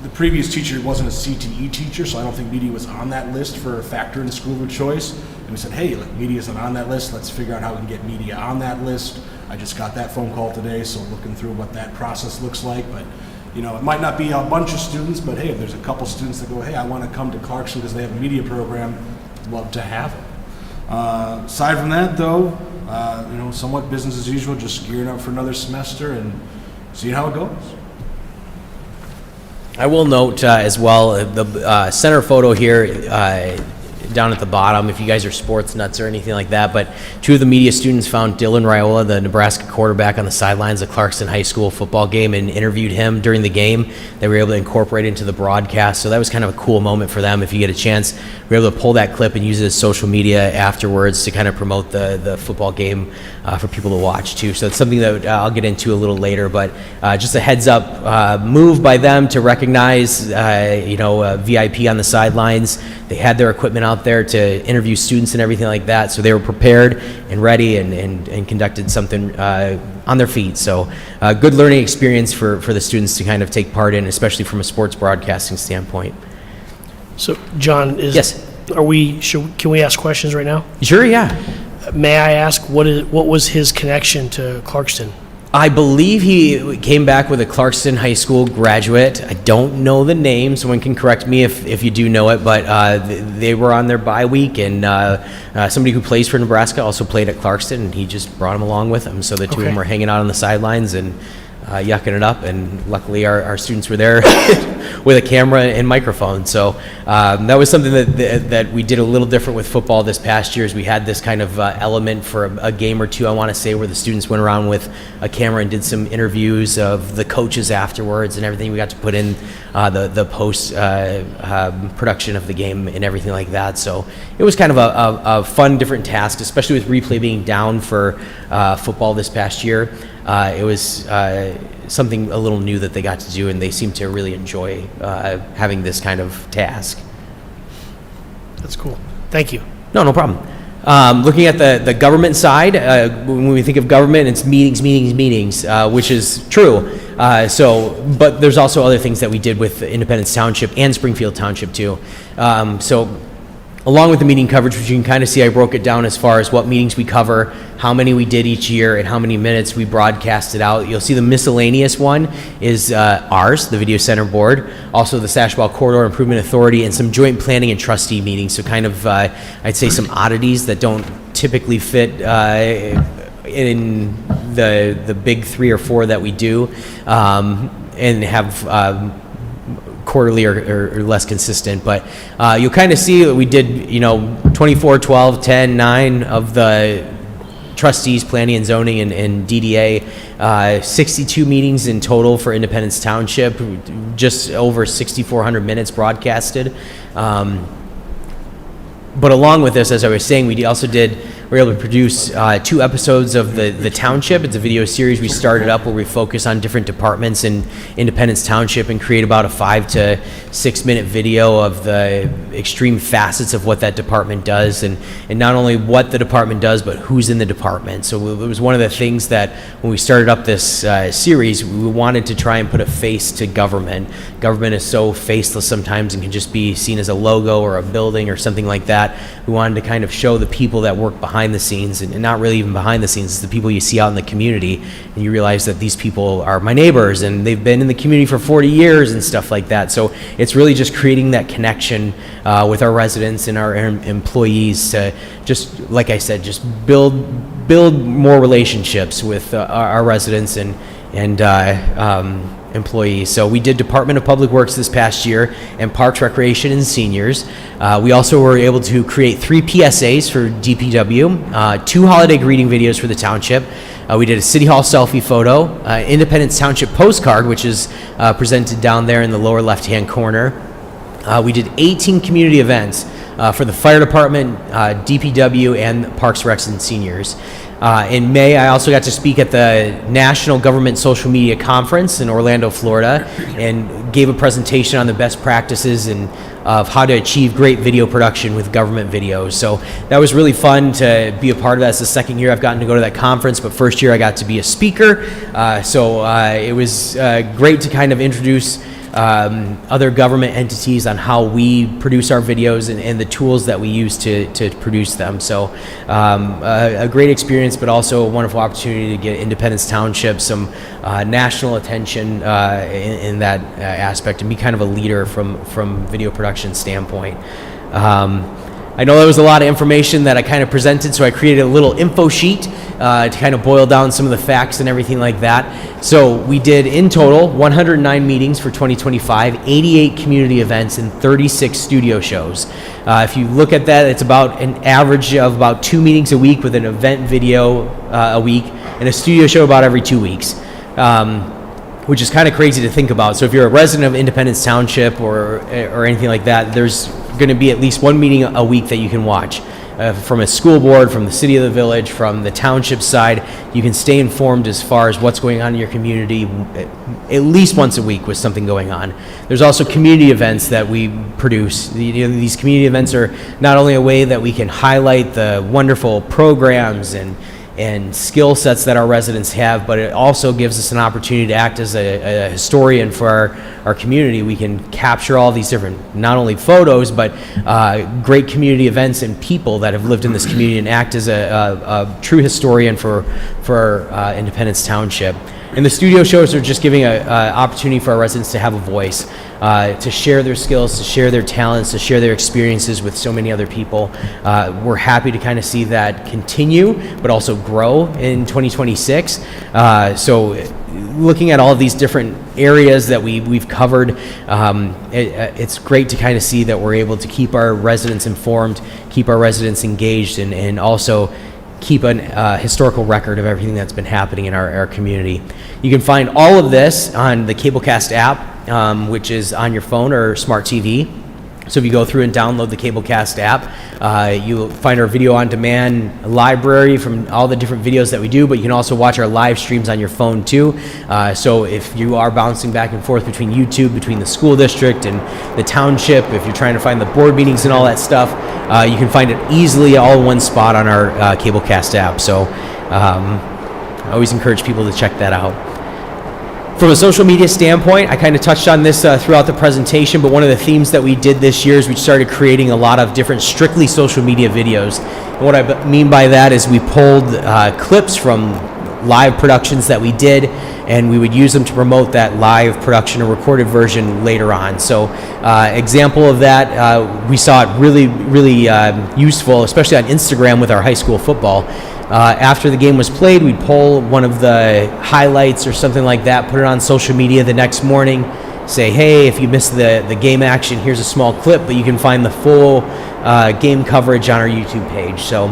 The previous teacher wasn't a CTE teacher, so I don't think media was on that list for a factor in school of choice. And we said, hey, look, media isn't on that list. Let's figure out how we can get media on that list. I just got that phone call today, so looking through what that process looks like. But it might not be a bunch of students, but hey, if there's a couple students that go, hey, I want to come to Clarkston because they have a media program, love to have it. Aside from that, though, somewhat business as usual, just gearing up for another semester and seeing how it goes. I will note as well, the center photo here down at the bottom if you guys are sports nuts or anything like that. But 2 of the media students found Dylan Raiola, the Nebraska quarterback, on the sidelines of Clarkston High School football game and interviewed him during the game. They were able to incorporate into the broadcast, so that was kind of a cool moment for them. If you get a chance, we were able to pull that clip and use it as social media afterwards to kind of promote the football game for people to watch too. So it's something that I'll get into a little later, but just a heads up move by them to recognize VIP on the sidelines. They had their equipment out there to interview students and everything like that, so they were prepared and ready and conducted something on their feet. So good learning experience for the students to kind of take part in, especially from a sports broadcasting standpoint. So, John, Yes. Can we ask questions right now? Sure, yeah. May I ask what was his connection to Clarkston? I believe he came back with a Clarkston High School graduate. I don't know the name. Someone can correct me if you do know it, but they were on their bye week, and somebody who plays for Nebraska also played at Clarkston, and he just brought him along with him. So the two of them were hanging out on the sidelines and yucking it up, and luckily our students were there with a camera and microphone. So that was something that we did a little different with football this past year. Is we had this kind of element for a game or two, I want to say, where the students went around with a camera and did some interviews of the coaches afterwards and everything. We got to put in the post production of the game and everything like that. So it was kind of a fun, different task, especially with replay being down for football this past year. It was something a little new that they got to do, and they seemed to really enjoy having this kind of task. That's cool. Thank you. No problem. Looking at the government side, when we think of government, it's meetings, which is true. But there's also other things that we did with Independence Township and Springfield Township too. Along with the meeting coverage, which you can kind of see, I broke it down as far as what meetings we cover, how many we did each year, and how many minutes we broadcasted out. You'll see the miscellaneous one is ours, the Video Center Board, also the Sashball Corridor Improvement Authority, and some joint planning and trustee meetings. So kind of, I'd say, some oddities that don't typically fit in the big 3 or 4 that we do, and have quarterly or less consistent. But you'll kind of see that we did 24, 12, 10, 9 of the trustees, planning and zoning, and DDA, 62 meetings in total for Independence Township, just over 6,400 minutes broadcasted. But along with this, as I was saying, we also were able to produce 2 episodes of the Township. It's a video series we started up where we focus on different departments in Independence Township and create about a 5 to 6 minute video of the extreme facets of what that department does, and not only what the department does, but who's in the department. So it was one of the things that when we started up this series, we wanted to try and put a face to government. Government is so faceless sometimes and can just be seen as a logo or a building or something like that. We wanted to kind of show the people that work behind the scenes, and not really even behind the scenes, it's the people you see out in the community, and you realize that these people are my neighbors and they've been in the community for 40 years and stuff like that. So it's really just creating that connection with our residents and our employees to just, like I said, just build more relationships with our residents and employees. So we did Department of Public Works this past year, and Parks, Recreation, and Seniors. We also were able to create 3 PSAs for DPW, 2 holiday greeting videos for the township. We did a City Hall selfie photo, Independence Township postcard, which is presented down there in the lower left-hand corner. We did 18 community events for the fire department, DPW, and Parks, Recs, and Seniors. In May, I also got to speak at the National Government Social Media Conference in Orlando, Florida, and gave a presentation on the best practices and of how to achieve great video production with government videos. So that was really fun to be a part of that. It's the second year I've gotten to go to that conference, but first year I got to be a speaker. So it was great to kind of introduce other government entities on how we produce our videos and the tools that we use to produce them. So a great experience, but also a wonderful opportunity to get Independence Township some national attention in that aspect and be kind of a leader from video production standpoint. I know that was a lot of information that I kind of presented, so I created a little info sheet to kind of boil down some of the facts and everything like that. So we did, in total, 109 meetings for 2025, 88 community events, and 36 studio shows. If you look at that, it's about an average of about 2 meetings a week with an event video a week, and a studio show about every 2 weeks. Which is kind of crazy to think about. So if you're a resident of Independence Township or anything like that, there's going to be at least 1 meeting a week that you can watch. From a school board, from the city of the village, from the township side, you can stay informed as far as what's going on in your community at least once a week with something going on. There's also community events that we produce. These community events are not only a way that we can highlight the wonderful programs and skill sets that our residents have, but it also gives us an opportunity to act as a historian for our community. We can capture all these different, not only photos, but great community events and people that have lived in this community and act as a true historian for Independence Township. And the studio shows are just giving an opportunity for our residents to have a voice, to share their skills, to share their talents, to share their experiences with so many other people. We're happy to kind of see that continue, but also grow in 2026. So looking at all of these different areas that we've covered, it's great to kind of see that we're able to keep our residents informed, keep our residents engaged, and also keep a historical record of everything that's been happening in our community. You can find all of this on the Cablecast app, which is on your phone or smart TV. So if you go through and download the Cablecast app, you'll find our video on demand library from all the different videos that we do, but you can also watch our live streams on your phone too. So if you are bouncing back and forth between YouTube, between the school district and the township, if you're trying to find the board meetings and all that stuff, you can find it easily all in one spot on our Cablecast app. So I always encourage people to check that out. From a social media standpoint, I kind of touched on this throughout the presentation, but one of the themes that we did this year is we started creating a lot of different strictly social media videos. And what I mean by that is we pulled clips from live productions that we did, and we would use them to promote that live production or recorded version later on. So example of that, we saw it really, really useful, especially on Instagram with our high school football. After the game was played, we'd pull one of the highlights or something like that, put it on social media the next morning, say, hey, if you missed the game action, here's a small clip, but you can find the full game coverage on our YouTube page. So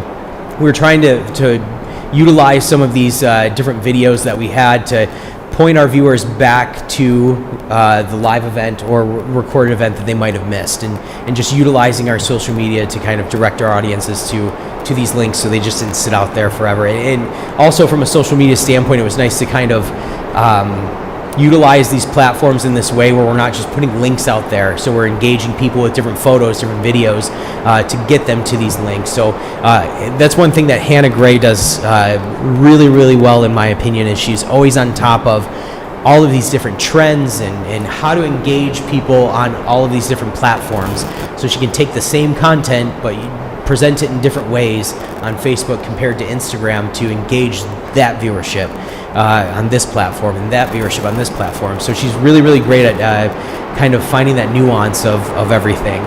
we were trying to utilize some of these different videos that we had to point our viewers back to the live event or recorded event that they might have missed, and just utilizing our social media to kind of direct our audiences to these links so they just didn't sit out there forever. And also from a social media standpoint, it was nice to kind of utilize these platforms in this way where we're not just putting links out there, so we're engaging people with different photos, different videos to get them to these links. So that's one thing that Hannah Gray does really, really well, in my opinion, is she's always on top of all of these different trends and how to engage people on all of these different platforms, so she can take the same content but present it in different ways on Facebook compared to Instagram to engage that viewership on this platform and that viewership on this platform. So she's really, really great at kind of finding that nuance of everything.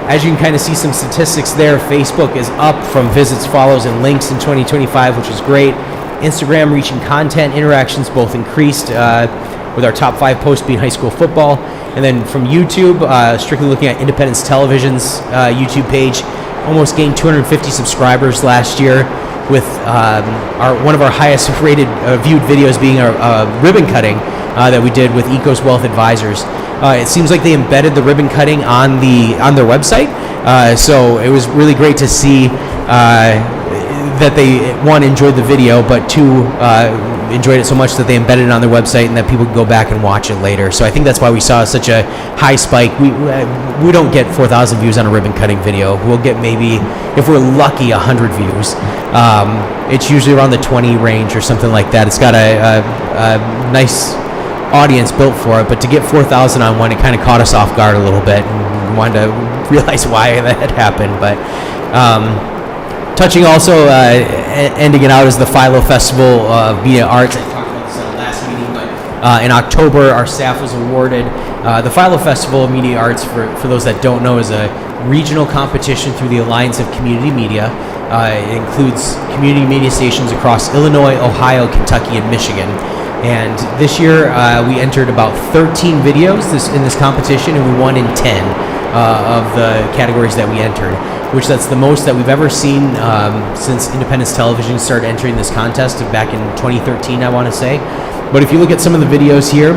As you can kind of see some statistics there, Facebook is up from visits, follows, and links in 2025, which is great. Instagram reach and content interactions both increased with our top 5 posts being high school football. And then from YouTube, strictly looking at Independence Television's YouTube page, almost gained 250 subscribers last year, with one of our highest rated viewed videos being a ribbon cutting that we did with Ecos Wealth Advisors. It seems like they embedded the ribbon cutting on their website, so it was really great to see that they, one, enjoyed the video, but two, enjoyed it so much that they embedded it on their website and that people could go back and watch it later. So I think that's why we saw such a high spike. We don't get 4,000 views on a ribbon cutting video. We'll get maybe, if we're lucky, 100 views. It's usually around the 20 range or something like that. It's got a nice audience built for it, but to get 4,000 on one, it kind of caught us off guard a little bit, and we wanted to realize why that had happened. But touching also, ending it out, is the Philo Festival of Media Arts. I talked about this at the last meeting, but In October, our staff was awarded the Philo Festival of Media Arts, for those that don't know, is a regional competition through the Alliance of Community Media. It includes community media stations across Illinois, Ohio, Kentucky, and Michigan. And this year, we entered about 13 videos in this competition, and we won in 10 of the categories that we entered, which that's the most that we've ever seen since Independence Television started entering this contest back in 2013, I want to say. But if you look at some of the videos here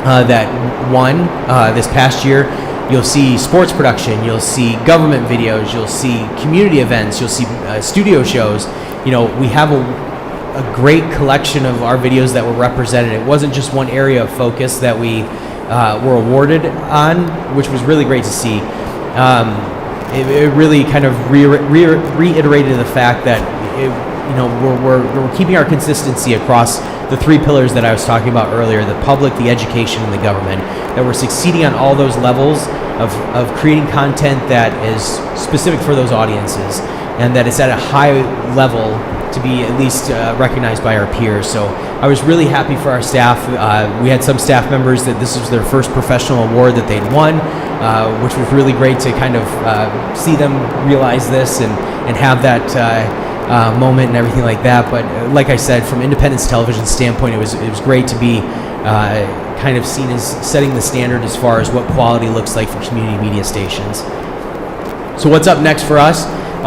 that won this past year, you'll see sports production, you'll see government videos, you'll see community events, you'll see studio shows. You know, we have a great collection of our videos that were represented. It wasn't just one area of focus that we were awarded on, which was really great to see. It really kind of reiterated the fact that we're keeping our consistency across the three pillars that I was talking about earlier: the public, the education, and the government. That we're succeeding on all those levels of creating content that is specific for those audiences, and that it's at a high level to be at least recognized by our peers. So I was really happy for our staff. We had some staff members that this was their first professional award that they'd won, which was really great to kind of see them realize this and have that moment and everything like that. But like I said, from Independence Television's standpoint, it was great to be kind of seen as setting the standard as far as what quality looks like for community media stations. So what's up next for us?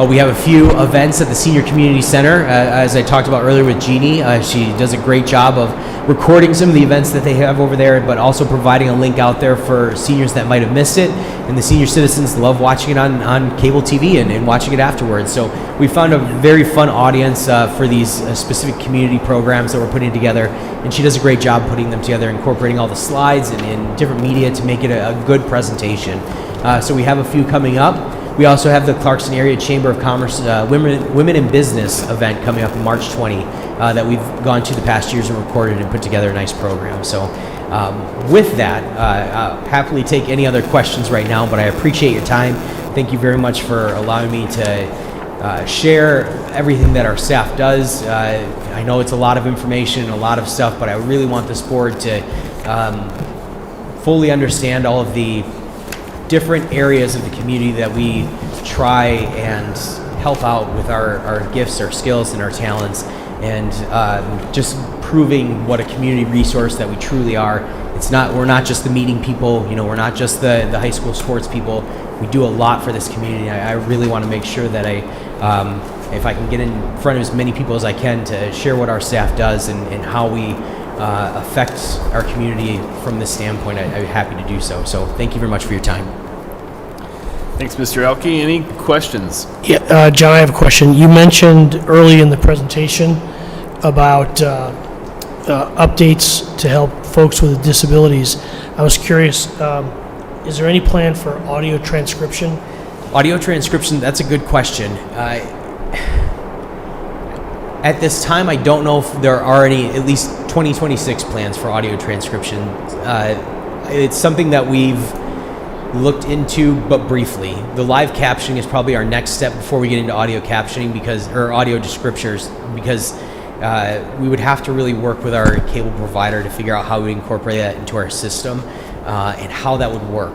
We have a few events at the Senior Community Center. As I talked about earlier with Jeannie, she does a great job of recording some of the events that they have over there, but also providing a link out there for seniors that might have missed it. And the senior citizens love watching it on cable TV and watching it afterwards. So we found a very fun audience for these specific community programs that we're putting together. And she does a great job putting them together, incorporating all the slides and different media to make it a good presentation. So we have a few coming up. We also have the Clarkston Area Chamber of Commerce Women in Business event coming up in March 20 that we've gone to the past years and recorded and put together a nice program. So with that, I'll happily take any other questions right now, but I appreciate your time. Thank you very much for allowing me to share everything that our staff does. I know it's a lot of information and a lot of stuff, but I really want this board to fully understand all of the different areas of the community that we try and help out with our gifts, our skills, and our talents, and just proving what a community resource that we truly are. We're not just the meeting people, we're not just the high school sports people. We do a lot for this community. I really want to make sure that if I can get in front of as many people as I can to share what our staff does and how we affect our community from this standpoint, I'd be happy to do so. So thank you very much for your time. Thanks, Mr. Elke. Any questions? Yeah, John, I have a question. You mentioned early in the presentation about updates to help folks with disabilities. I was curious, is there any plan for audio transcription? Audio transcription, that's a good question. At this time, I don't know if there are any, at least 2026 plans for audio transcription. It's something that we've looked into, but briefly. The live captioning is probably our next step before we get into audio captioning or audio descriptors, because we would have to really work with our cable provider to figure out how we incorporate that into our system and how that would work.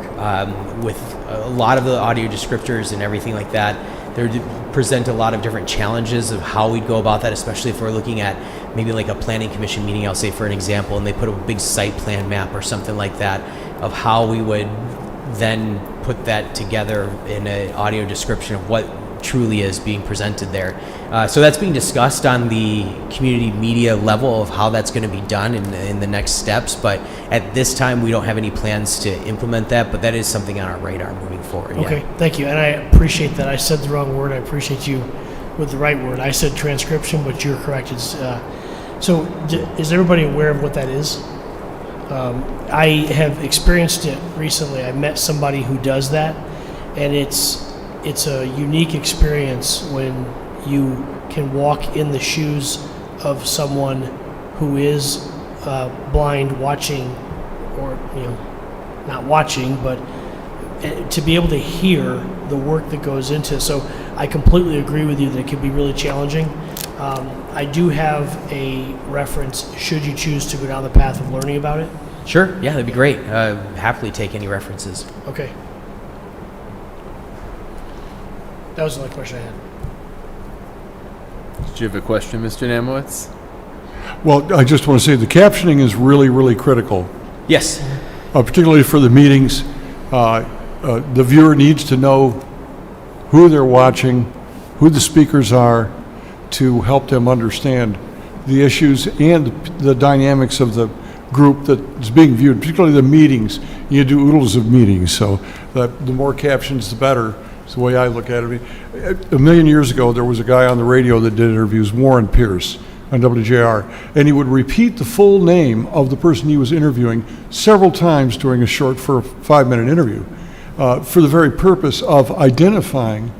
With a lot of the audio descriptors and everything like that, they present a lot of different challenges of how we'd go about that, especially if we're looking at maybe like a planning commission meeting, I'll say for an example, and they put a big site plan map or something like that of how we would then put that together in an audio description of what truly is being presented there. So that's being discussed on the community media level of how that's going to be done in the next steps, but at this time we don't have any plans to implement that, but that is something on our radar moving forward. Okay, yeah. Thank you, and I appreciate that. I said the wrong word. I appreciate you with the right word. I said transcription, but you're correct. So is everybody aware of what that is? I have experienced it recently. I met somebody who does that, and it's a unique experience when you can walk in the shoes of someone who is blind, watching, or not watching, but to be able to hear the work that goes into it. So I completely agree with you that it can be really challenging. I do have a reference should you choose to go down the path of learning about it. Sure, yeah, that'd be great. Happily take any references. Okay. That was the only question I had. Did you have a question, Mr. Namowitz? Well, I just want to say the captioning is really, really critical, Yes. Particularly for the meetings. The viewer needs to know who they're watching, who the speakers are, to help them understand the issues and the dynamics of the group that's being viewed, particularly the meetings. You do oodles of meetings, so the more captions, the better. It's the way I look at it. A million years ago, there was a guy on the radio that did interviews, Warren Pierce, on WJR, and he would repeat the full name of the person he was interviewing several times during a short 5-minute interview for the very purpose of identifying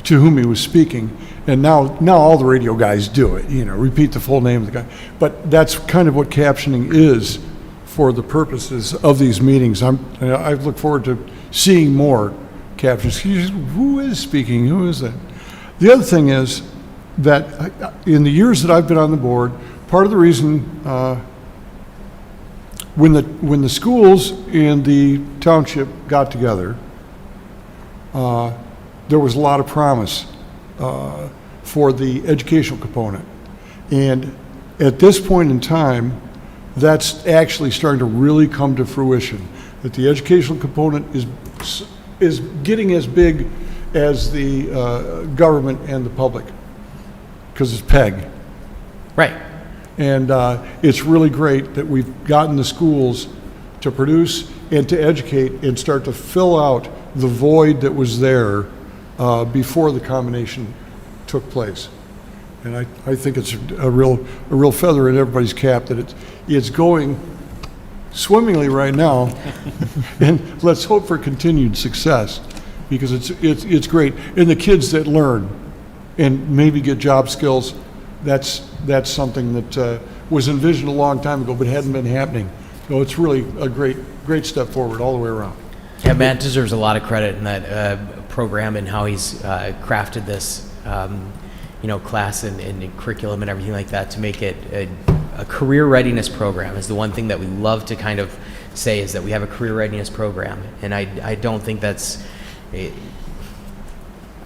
to whom he was speaking. And now all the radio guys do it, repeat the full name of the guy. But that's kind of what captioning is for the purposes of these meetings. I look forward to seeing more captions. Who is speaking? Who is that? The other thing is that in the years that I've been on the board, part of the reason when the schools and the township got together, there was a lot of promise for the educational component. And at this point in time, that's actually starting to really come to fruition, that the educational component is getting as big as the government and the public, because it's PEG. Right. And it's really great that we've gotten the schools to produce and to educate and start to fill out the void that was there before the combination took place. And I think it's a real feather in everybody's cap that it's going swimmingly right now, and let's hope for continued success, because it's great. And the kids that learn and maybe get job skills, that's something that was envisioned a long time ago but hadn't been happening. So it's really a great step forward all the way around. Yeah, Matt deserves a lot of credit in that program and how he's crafted this, class and curriculum and everything like that to make it a career readiness program. Is the one thing that we love to kind of say, is that we have a career readiness program, and I don't think that's.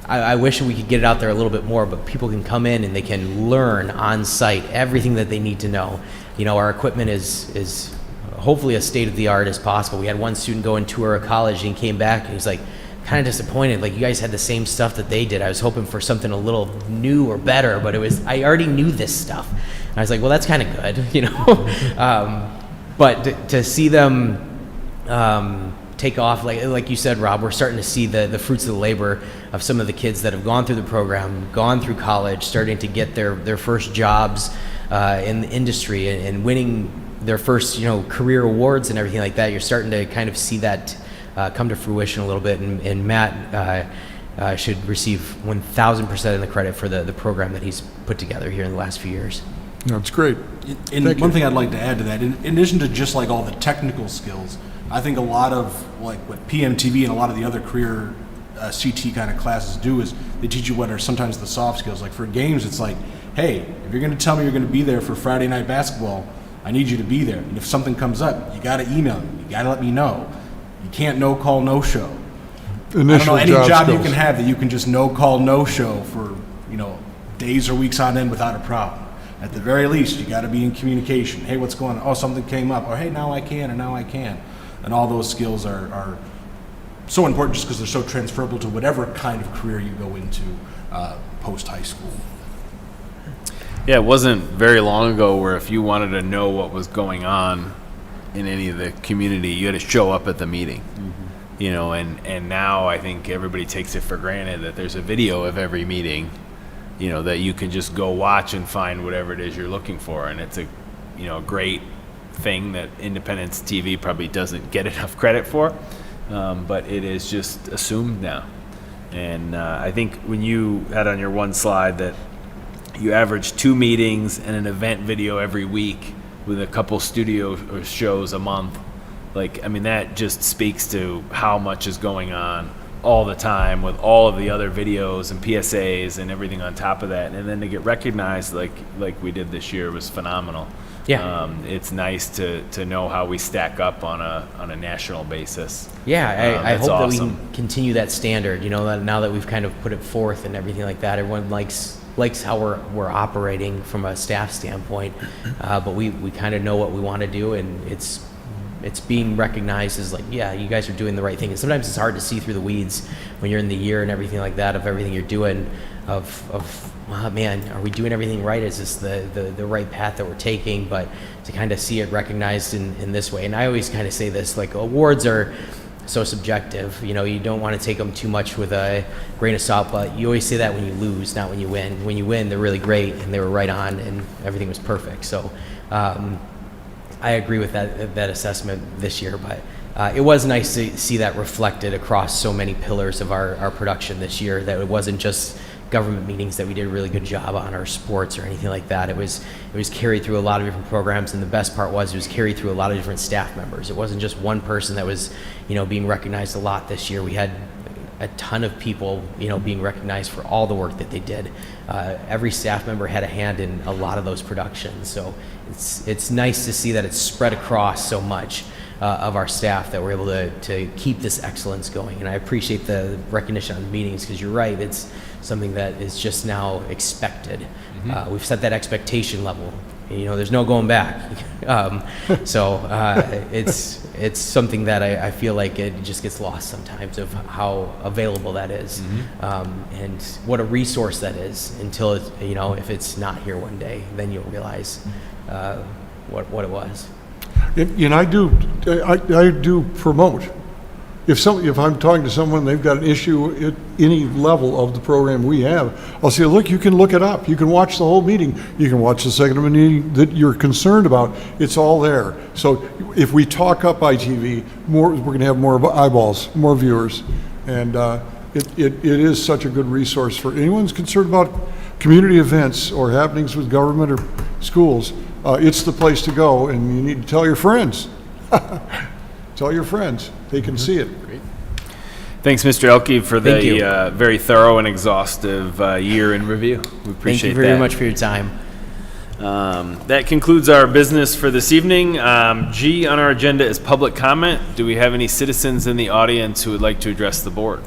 I wish we could get it out there a little bit more, but people can come in and they can learn on site everything that they need to know. Our equipment is hopefully as state of the art as possible. We had one student go and tour a college and came back and he was like kind of disappointed. Like, you guys had the same stuff that they did. I was hoping for something a little new or better, but I already knew this stuff. And I was like, well, that's kind of good, But to see them take off, like you said, Rob, we're starting to see the fruits of the labor of some of the kids that have gone through the program, gone through college, starting to get their first jobs in the industry and winning their first career awards and everything like that. You're starting to kind of see that come to fruition a little bit, and Matt should receive 1,000% of the credit for the program that he's put together here in the last few years. That's great. And one thing I'd like to add to that, in addition to just like all the technical skills, I think a lot of like what PMTV and a lot of the other career CT kind of classes do is they teach you what are sometimes the soft skills. Like for games, it's like, hey, if you're going to tell me you're going to be there for Friday night basketball, I need you to be there. And if something comes up, you got to email me. You got to let me know. You can't no call, no show. Initial I don't know any job skills you can have that you can just no call, no show for days or weeks on end without a problem. At the very least, you got to be in communication. Hey, what's going on? Oh, something came up. Or hey, now I can, or now I can. And all those skills are so important just because they're so transferable to whatever kind of career you go into post high school. Yeah, it wasn't very long ago where if you wanted to know what was going on in any of the community, you had to show up at the meeting. Mm-hmm. And now I think everybody takes it for granted that there's a video of every meeting, that you can just go watch and find whatever it is you're looking for. And it's a great thing that Independence TV probably doesn't get enough credit for, but it is just assumed now. And I think when you had on your one slide that you average 2 meetings and an event video every week with a couple studio shows a month, that just speaks to how much is going on all the time with all of the other videos and PSAs and everything on top of that, and then to get recognized like we did this year was phenomenal. Yeah. It's nice to know how we stack up on a national basis. Yeah, I That's hope that we awesome. can continue that standard. You know, that now that we've kind of put it forth and everything like that, everyone likes how we're operating from a staff standpoint. But we kind of know what we want to do, and it's being recognized as like, yeah, you guys are doing the right thing. And sometimes it's hard to see through the weeds when you're in the year and everything like that of everything you're doing. Oh man, are we doing everything right? Is this the right path that we're taking? But to kind of see it recognized in this way, and I always kind of say this, like, awards are so subjective. You know, you don't want to take them too much with a grain of salt, but you always say that when you lose, not when you win. When you win, they're really great, and they were right on, and everything was perfect. So I agree with that assessment this year, but it was nice to see that reflected across so many pillars of our production this year, that it wasn't just government meetings that we did a really good job on, or sports or anything like that. It was carried through a lot of different programs, and the best part was it was carried through a lot of different staff members. It wasn't just one person that was, you know, being recognized a lot this year. We had a ton of people, you know, being recognized for all the work that they did. Every staff member had a hand in a lot of those productions, so it's nice to see that it's spread across so much of our staff, that we're able to keep this excellence going. And I appreciate the recognition on the meetings, because you're right, it's something that is just now expected. We've set that expectation level. You know, there's no going back. It's something that I feel like it just gets lost sometimes, of how available that is, and what a resource that is, until it, you know, if it's not here one day, then you'll realize what it was. And I do promote. If I'm talking to someone, they've got an issue at any level of the program we have, I'll say, look, you can look it up. You can watch the whole meeting. You can watch the segment of the meeting that you're concerned about. It's all there. So if we talk up ITV, we're going to have more eyeballs, more viewers. And it is such a good resource for anyone who's concerned about community events or happenings with government or schools. It's the place to go, and you need to tell your friends. Tell your friends. They can see it. Great. Thanks, Mr. Elke, for Thank you. the very thorough and exhaustive year in review. We appreciate that. Thank you very much for your time. That concludes our business for this evening. G on our agenda is public comment. Do we have any citizens in the audience who would like to address the board?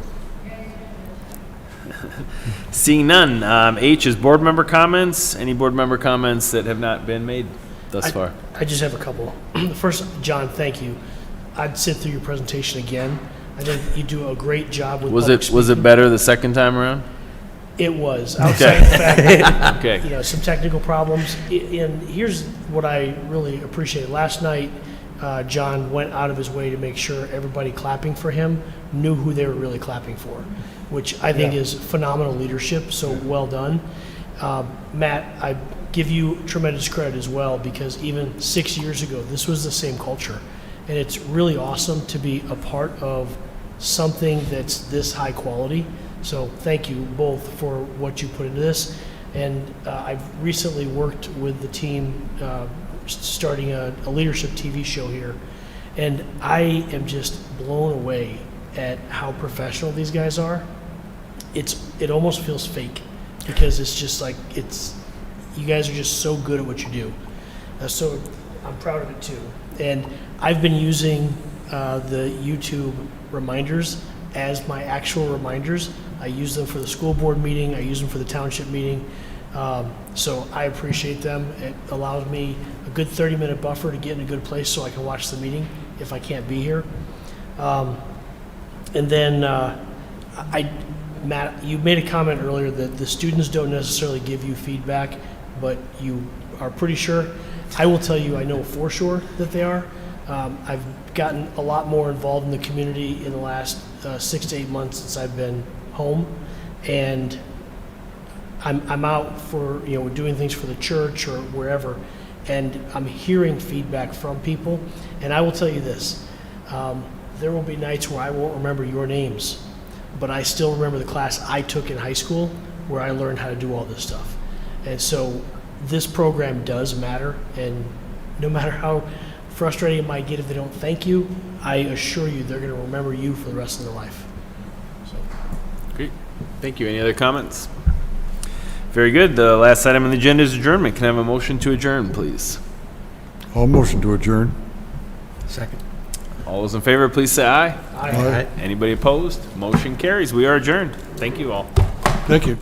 Seeing none. H is board member comments. Any board member comments that have not been made thus far? I just have a couple. First, John, thank you. I'd sit through your presentation again. I think you do a great job with public Was it speaking. better the second time around? It was. Outside the fact that, Okay. you know, some technical problems. And here's what I really appreciate. Last night, John went out of his way to make sure everybody clapping for him knew who they were really clapping for, which I think is phenomenal leadership, so well done. Matt, I give you tremendous credit as well, because even 6 years ago, this was the same culture. And it's really awesome to be a part of something that's this high quality. So thank you both for what you put into this. And I've recently worked with the team starting a leadership TV show here. And I am just blown away at how professional these guys are. It almost feels fake, because it's just like, you guys are just so good at what you do. So I'm proud of it too. And I've been using the YouTube reminders as my actual reminders. I use them for the school board meeting. I use them for the township meeting. So I appreciate them. It allows me a good 30-minute buffer to get in a good place so I can watch the meeting if I can't be here. And then, Matt, you made a comment earlier that the students don't necessarily give you feedback, but you are pretty sure. I will tell you, I know for sure that they are. I've gotten a lot more involved in the community in the last 6 to 8 months since I've been home, and I'm out for, you know, doing things for the church or wherever, and I'm hearing feedback from people. And I will tell you this, there will be nights where I won't remember your names, but I still remember the class I took in high school where I learned how to do all this stuff. And so this program does matter, and no matter how frustrating it might get if they don't thank you, I assure you they're going to remember you for the rest of their life. Thank you. Any other comments? Very good. The last item on the agenda is adjournment. Can I have a motion to adjourn, please? I'll motion to adjourn. Second. All those in favor, please say aye. All right. Anybody opposed? Motion carries. We are adjourned. Thank you all. Thank you.